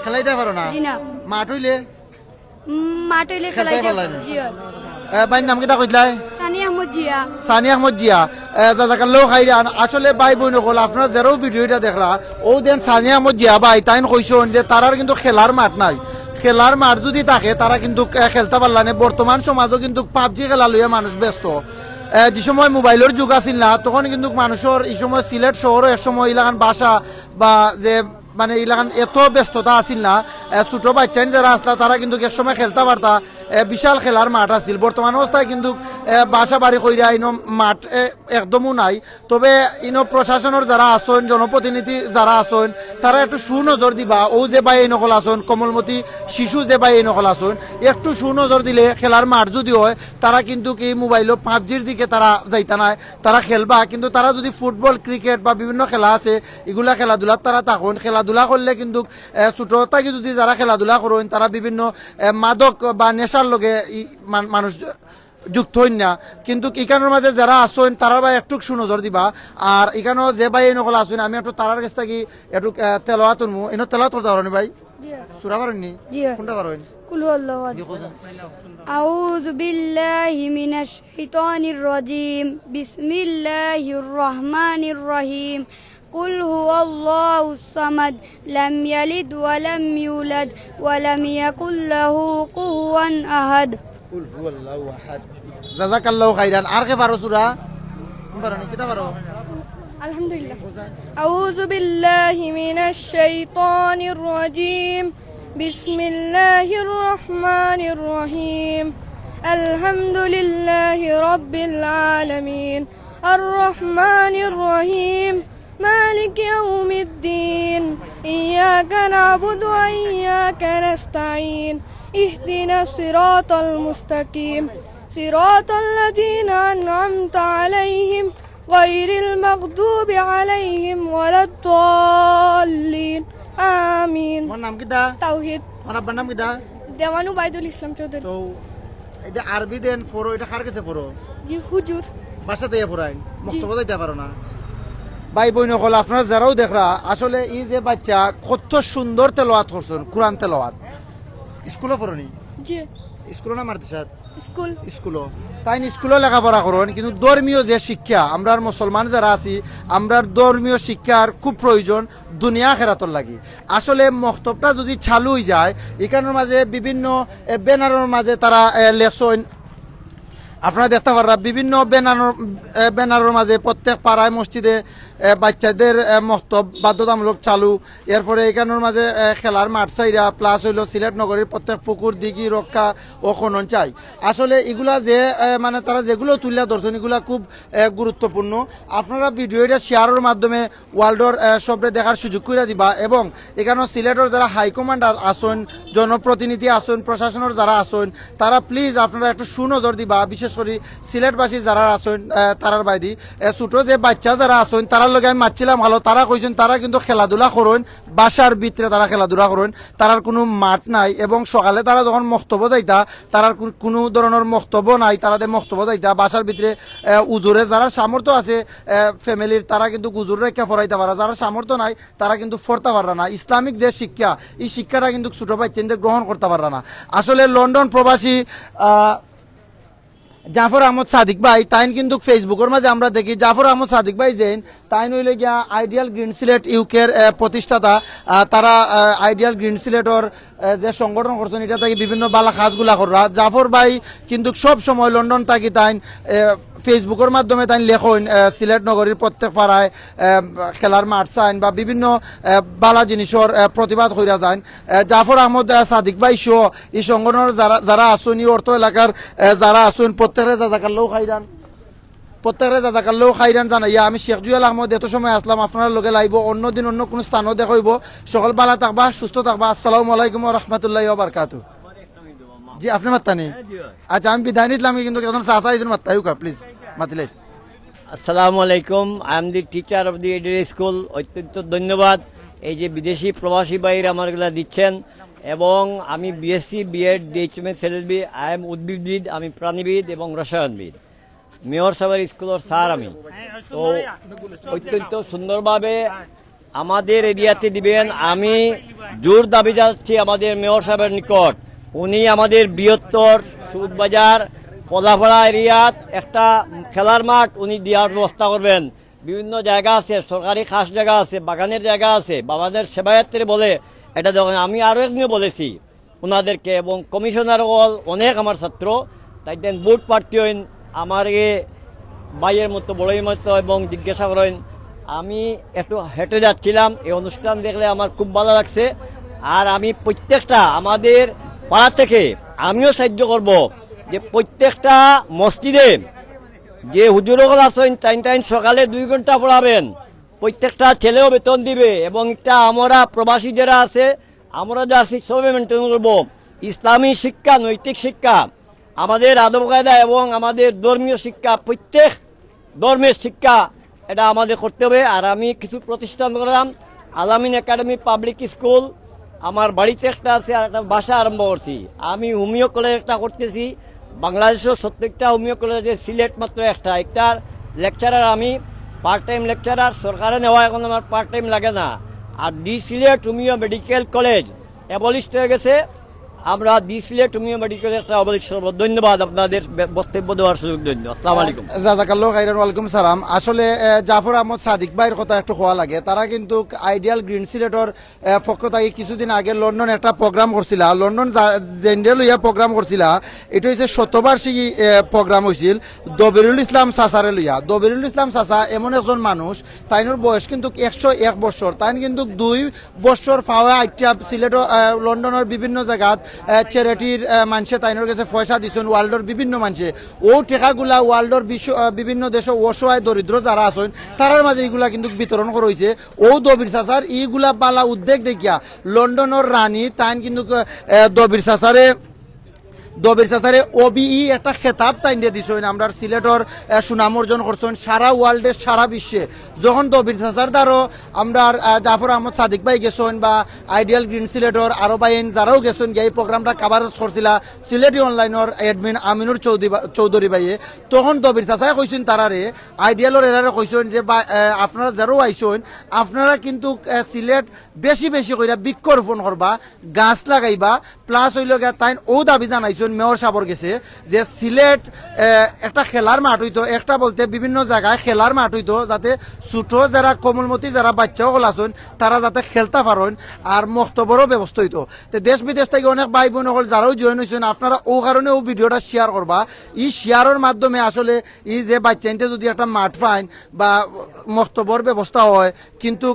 খেলাইতে পারো না জি না মাঠ হইলে খেলাইতে জি ভাই নাম কিতা কইলাই সানিয়া আহমদ জিয়া সানিয়া আহমদ জিয়া জাজাকাল্লাহু খাইরান আসলে ভাই বোন হল আপনারা যারা ভিডিওটা দেখরা ও দেন সানিয়া আহমদ জিয়া ভাই তাইন কইছেন যে তারার কিন্তু খেলার মাঠ নাই খেলার মাঠ যদি থাকে তারা কিন্তু খেলতে পারলা না বর্তমান সমাজও কিন্তু পাবজি খেলা লইয়া মানুষ ব্যস্ত যে সময় মোবাইলের যুগ আছিল না তখন কিন্তু মানুষের এই সময় সিলেট শহরও এক সময় ইলাকান বাসা বা যে মানে ইলাকান এত ব্যস্ততা আছিল না ছোট বাচ্চা যারা আসলা তারা কিন্তু এক সময় খেলতে পারতা বিশাল খেলার মাঠ আছিল বর্তমান অবস্থায় কিন্তু বাসা বাড়ি কইরা ইনো মাঠ একদমও নাই তবে ইনো প্রশাসনের যারা আসেন জনপ্রতিনিধি যারা আসেন তারা একটু সুনজর দিবা ও যে ভাই এই নকল আসেন কমলমতি শিশু যে ভাই এই নকল আসেন একটু সুনজর দিলে খেলার মাঠ যদি হয় তারা কিন্তু কি মোবাইলও পাবজির দিকে তারা যাইতা নাই তারা খেলবা কিন্তু তারা যদি ফুটবল ক্রিকেট বা বিভিন্ন খেলা আছে এগুলা খেলাধুলার তারা তখন খেলাধুলা করলে কিন্তু ছোট থেকে যদি যারা খেলাধুলা করেন তারা বিভিন্ন মাদক বা নেশার লগে মানুষ যুক্ত হইন না কিন্তু এখানের মাঝে যারা আসেন তারা ভাই একটু সুনজর দিবা আর এখানেও যে ভাই এই নকল আসেন আমি একটু তারার কাছ থেকে একটু তেলাওয়াত শুনবো এনে তেলাওয়াত করতে পারেন ভাই সূরা পারেননি কোনটা পারেন কুল হুয়াল্লাহু আহাদ আউযু বিল্লাহি মিনাশ শাইতানির রাজিম বিসমিল্লাহির রহমানির রহিম কুল হুয়াল্লাহুস সামাদ লাম ইয়ালিদ ওয়া লাম ইউলাদ ওয়া লাম ইয়াকুল লাহু কুফুয়ান আহাদ কুল হুয়াল্লাহু আহাদ জাযাকাল্লাহু খাইরান আর কে পারো সূরা পারোনি কিতা পারো আলহামদুলিল্লাহ আউযু বিল্লাহি মিনাশ শাইতানির রাজিম বিসমিল্লাহির রহমানির রহিম আলহামদুলিল্লাহি রাব্বিল আলামিন আর রহমানির রহিম مالك يوم الدين إياك نعبد وإياك نستعين اهدنا الصراط المستقيم صراط الذين أنعمت عليهم غير المغضوب عليهم ولا الضالين آمين নাম কিটা তাওহীদ আপনার নাম কিটা দেওয়ান উবাইদুল ইসলাম চৌধুরী তো এটা আরবি দেন পড়ো এটা কার কাছে পড়ো জি হুজুর বাসা থেকে পড়াইন মক্তব্য দিতে পারো না ভাই বোন হল আপনারা যারাও দেখরা আসলে এই যে বাচ্চা কত সুন্দর তেলাওয়াত করছেন কোরআন তেলাওয়াত স্কুলে পড়নি জি স্কুলে না মাদ্রাসাত স্কুল স্কুলও তাই স্কুলে লেখাপড়া করেন কিন্তু ধর্মীয় যে শিক্ষা আমরা মুসলমান যারা আছি আমরা ধর্মীয় শিক্ষার খুব প্রয়োজন দুনিয়া খেরাতর লাগি আসলে মক্তবটা যদি চালু হয়ে যায় এখানের মাঝে বিভিন্ন ব্যানারের মাঝে তারা লেখছেন আপনারা দেখতে পাররা বিভিন্ন ব্যানারের মাঝে প্রত্যেক পাড়ায় মসজিদে বাচ্চাদের মক্তব বাধ্যতামূলক চালু এরপরে এখানের মাঝে খেলার মাঠ চাইরা প্লাস হইল সিলেট নগরীর প্রত্যেক পুকুর দিঘি রক্ষা ও খনন চাই আসলে এগুলা যে মানে তারা যেগুলো তুলিয়া ধরছেন এগুলা খুব গুরুত্বপূর্ণ আপনারা ভিডিওটা শেয়ারের মাধ্যমে ওয়ার্ল্ডর সবরে দেখার সুযোগ করে দিবা এবং এখানে সিলেটের যারা হাইকমান্ডার আসেন জনপ্রতিনিধি আসেন প্রশাসনের যারা আসেন তারা প্লিজ আপনারা একটু সুনজর দিবা বিশেষ করে সিলেটবাসী যারা আসেন তারার বাইদি ছোট যে বাচ্চা যারা আসেন তারার লগে আমি মাতছিলাম ভালো তারা কইছেন তারা কিন্তু খেলাধুলা করেন বাসার ভিতরে তারা খেলাধুলা করেন তারার কোনো মাঠ নাই এবং সকালে তারা যখন মক্তব্য যাইতা তারার কোনো ধরনের মক্তব্য নাই তারাদের মক্তব্য যাইতা বাসার ভিতরে উজুরে যারা সামর্থ্য আছে ফ্যামিলির তারা কিন্তু উজুর রেখা ফরাইতে পারে যারা সামর্থ্য নাই তারা কিন্তু ফরতে পারে না ইসলামিক যে শিক্ষা এই শিক্ষাটা কিন্তু ছোট বাচ্চাদের গ্রহণ করতে পারে না আসলে লন্ডন প্রবাসী জাফর আহমদ সাদিক ভাই তাইন কিন্তু ফেসবুকের মাঝে আমরা দেখি জাফর আহমদ সাদিক ভাই যেন তাইন হইলে গিয়া আইডিয়াল গ্রিন সিলেট ইউকের প্রতিষ্ঠাতা তারা আইডিয়াল গ্রিন সিলেটর যে সংগঠন করছেন এটা থেকে বিভিন্ন বালা কাজগুলা করা জাফর ভাই কিন্তু সব সময় লন্ডন থাকি তাইন ফেসবুকের মাধ্যমে তাই লেখন সিলেট নগরীর প্রত্যেক পাড়ায় খেলার মাঠ চাইন বা বিভিন্ন বালা জিনিসের প্রতিবাদ কইরা যান। জাফর আহমদ সাদিক ভাই সহ এই সংগঠনের যারা আসুন এই অর্থ এলাকার যারা আসুন প্রত্যেকের জাজাকাল্লাহ খাইরান, প্রত্যেকের জাজাকাল্লাহ খাইরান জানাইয়া আমি শেখ জুয়েল আহমদ এত সময় আসলাম আপনার লগে লাইব, অন্য দিন অন্য কোনো স্থানও দেখাইব। সকল বালা থাকবা, সুস্থ থাকবা। আসসালামু আলাইকুম ওয়া রাহমাতুল্লাহি ওয়া বারাকাতুহু। জি আপনি মাত্তা নেই? আচ্ছা আমি বিদায় নিলাম, কিন্তু এখন চাচা একজন মাত্তাই হোক প্লিজ মাতিলে। আসসালামু আলাইকুম, I am the teacher of the ideal school. অত্যন্ত ধন্যবাদ এই যে বিদেশি প্রবাসী ভাইরা আমারগুলা দিচ্ছেন, এবং আমি BSc BEd DHMS LLB, I am উদ্ভিদবিদ, আমি প্রাণীবিদ এবং রসায়নবিদ, মেয়র সাহেবের স্কুলের স্যার আমি। তো অত্যন্ত সুন্দরভাবে আমাদের এরিয়াতে দিবেন। আমি জোর দাবি যাচ্ছি আমাদের মেয়র সাহেবের নিকট, উনি আমাদের বৃহত্তর সুদবাজার কলাপাড়া এরিয়াত একটা খেলার মাঠ উনি দেওয়ার ব্যবস্থা করবেন। বিভিন্ন জায়গা আছে, সরকারি খাস জায়গা আছে, বাগানের জায়গা আছে, বাবাদের সেবায়াত্রী বলে এটা যখন আমি আরও একদিনও বলেছি ওনাদেরকে, এবং কমিশনার অনেক আমার ছাত্র তাই দেন বুট প্রার্থী হইন আমার ভাইয়ের মতো বড়ই মতো, এবং জিজ্ঞাসা করেন। আমি একটু হেঁটে যাচ্ছিলাম, এই অনুষ্ঠান দেখলে আমার খুব ভালো লাগছে। আর আমি প্রত্যেকটা আমাদের পাড়া থেকে আমিও সাহায্য করব যে প্রত্যেকটা মসজিদে যে হুজুরগুলো আছেন টাইম সকালে 2 ঘন্টা পড়াবেন, প্রত্যেকটা ছেলেও বেতন দিবে, এবং একটা আমরা প্রবাসী যারা আছে আমরা যা সবে মেনটেন করবো। ইসলামী শিক্ষা, নৈতিক শিক্ষা, আমাদের আদব কায়দা এবং আমাদের ধর্মীয় শিক্ষা, প্রত্যেক ধর্মের শিক্ষা এটা আমাদের করতে হবে। আর আমি কিছু প্রতিষ্ঠান করলাম, আলামিন একাডেমি পাবলিক স্কুল, আমার বাড়িতে একটা আছে, আর একটা বাসা আরম্ভ করছি। আমি হোমিও কলেজ একটা করতেছি, বাংলাদেশের 70টা হোমিও কলেজে, সিলেট মাত্র একটার লেকচারার আমি, পার্ট টাইম লেকচারার, সরকারে নেওয়া এখন আমার পার্ট টাইম লাগে না। আর the Sylhet homeo medical college abolished হয়ে গেছে, আমরা ডি সিলেট হোমিও মেডিকেল একটা অ্যাবলিশ করব। ধন্যবাদ আপনাদের বক্তব্য দেওয়ার সুযোগ জন্য। আসসালামু আলাইকুম। জাজাকাল্লাহ খাইরান। ওয়ালাইকুম সালাম। আসলে জাফর আহমদ সাদিক ভাইয়ের কথা একটু হওয়া লাগে, তারা কিন্তু আইডিয়াল গ্রিন সিলেটর পক্ষ থেকে কিছুদিন আগে লন্ডন একটা প্রোগ্রাম করছিল, লন্ডন জেনারেল ইয়া প্রোগ্রাম করছিল। এটা হচ্ছে শতবার্ষিকী প্রোগ্রাম হয়েছিল দবিরুল ইসলাম চাচারে লইয়া। দবিরুল ইসলাম চাচা এমন একজন মানুষ, তাইনোর বয়স কিন্তু 101 বছর, তাই কিন্তু 2 বছর ফাওয়া আইটা সিলেট লন্ডনের বিভিন্ন জায়গাত চ্যারিটির মানুষে তাইনোর কাছে পয়সা দিচ্ছেন, ওয়ার্ল্ডের বিভিন্ন মানুষে ও টেকাগুলা ওয়ার্ল্ডের বিভিন্ন দেশে অসহায় দরিদ্র যারা আছেন তারার মাঝে এইগুলা কিন্তু বিতরণ করা হয়েছে। ও দবির চাচার এইগুলা বালা উদ্যোগ দেখিয়া লন্ডনের রানী তাইন কিন্তু দবির চাচারে ওবিই একটা খেতাব তাই দিয়ে দিছেন, আমরা সিলেটর সুনাম অর্জন করছেন সারা ওয়ার্ল্ডে, সারা বিশ্বে। যখন দবির চাচার দ্বারা আমরা জাফর আহমদ সাদিক ভাই গেছেন বা আইডিয়াল গ্রিন সিলেটর আরো বাইন যারাও গেছেন গিয়ে এই প্রোগ্রামটা কাভারেজ করছিল সিলেটি অনলাইনের অ্যাডমিন আমিনুর চৌধুরী ভাইয়ে, তখন দবির চাচাই কইছেন তারারে আইডিয়ালর এরারে কইছেন যে আপনারা যারাও আইছেন আপনারা কিন্তু সিলেট বেশি বেশি কইরা বৃক্ষরোপণ করবা, গাছ লাগাইবা, প্লাস হইল গিয়া তাই ও দাবি জানাইছেন মেয়র সাবর গেছে যে সিলেট একটা খেলার মাঠ হইতো, একটা বলতে বিভিন্ন জায়গায় খেলার মাঠ হইতো, যাতে ছোট যারা কোমলমতি যারা বাচ্চা হল আছেন তারা যাতে খেলতে পারেন, আর মক্তবরও ব্যবস্থা হইতো। তো দেশ বিদেশ থেকে অনেক ভাই বোন হল যারাও জয়েন হয়েছেন, আপনারা ও কারণে ও ভিডিওটা শেয়ার করবা। এই শেয়ারের মাধ্যমে আসলে এই যে বাচ্চাইনতে যদি একটা মাঠ পাইন বা মক্তবর ব্যবস্থা হয়, কিন্তু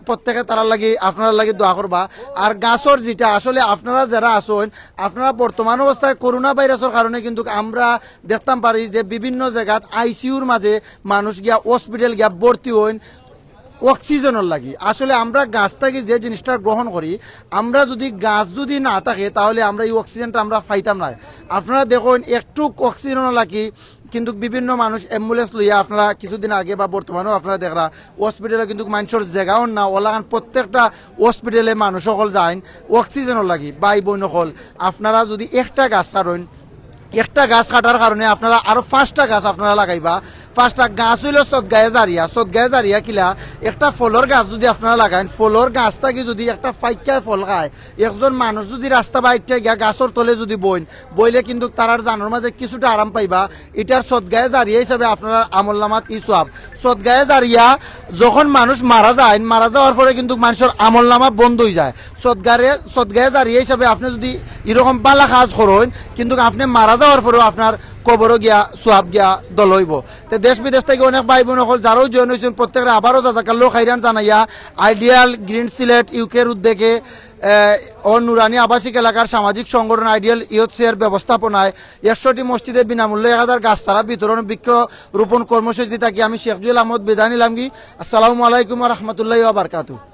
প্রত্যেকে তারা লাগে আপনারা লাগে দোয়া করবা। আর গাছর যেটা আসলে আপনারা যারা আছেন, আপনারা বর্তমান অবস্থায় করোনা ভাইরাসের কারণে কিন্তু আমরা দেখতাম পারি যে বিভিন্ন জায়গাত আইসিইউর মাঝে মানুষ গিয়া হসপিটাল গিয়া ভর্তি হইন অক্সিজেনের লাগি। আসলে আমরা গাছ থেকে যে জিনিসটা গ্রহণ করি, আমরা যদি গাছ যদি না থাকে তাহলে আমরা এই অক্সিজেনটা আমরা পাইতাম না। আপনারা দেখুন একটু অক্সিজেনের লাগি কিন্তু বিভিন্ন মানুষ অ্যাম্বুলেন্স লইয়া আপনারা কিছুদিন আগে বা বর্তমানেও আপনারা দেখরা হসপিটালে কিন্তু মানুষের জায়গাও না ওলাগান, প্রত্যেকটা হসপিটালে মানুষ সকল যায় অক্সিজেনের লাগি। ভাই বোন সকল আপনারা যদি একটা গাছ কাটেন, একটা গাছ কাটার কারণে আপনারা আরো 5টা গাছ আপনারা লাগাইবা। 5টা গাছ হইল সদগায়ে জারিয়া কিলা একটা ফলর গাছ যদি আপনারা লাগান, ফলর গাছটাকে যদি একটা ফাইকায় ফল খায়, একজন মানুষ যদি রাস্তা বাইরটা গিয়া গাছর তলে যদি বইলে কিন্তু তারার জানোর মাঝে কিছুটা আরাম পাইবা। এটার সদগায়ে জারিয়া হিসাবে আপনারা আমলনামাত ই সওয়াব। সদগায়ে জারিয়া যখন মানুষ মারা যাওয়ার পরে কিন্তু মানুষের আমলনামা বন্ধ হয়ে যায়। সদগায়ে জারিয়া হিসাবে আপনি যদি এরকম বালা কাজ করেন কিন্তু আপনি মারা যাওয়ার পরেও আপনার কবরও গিয়া সোয়াব গিয়া দল হইব। তো দেশ বিদেশ থেকে অনেক ভাই বোন হল যারাও জয়েন হয়েছেন প্রত্যেকের আবারও জাজাকাল্লাহ খাইরান জানাইয়া আইডিয়াল গ্রিন সিলেট ইউকের উদ্যোগে ও নুরানি আবাসিক এলাকার সামাজিক সংগঠন আইডিয়াল ইয়ুথসের ব্যবস্থাপনায় 100টি মসজিদে বিনামূল্যে 1000 গাছ চারা বিতরণ বৃক্ষ রোপণ কর্মসূচি থাকি আমি শেখ জুয়েল আহমদ বিদায় নিলাম। আসসালামু আলাইকুম ওয়া রাহমাতুল্লাহি ওয়া বারাকাতুহু।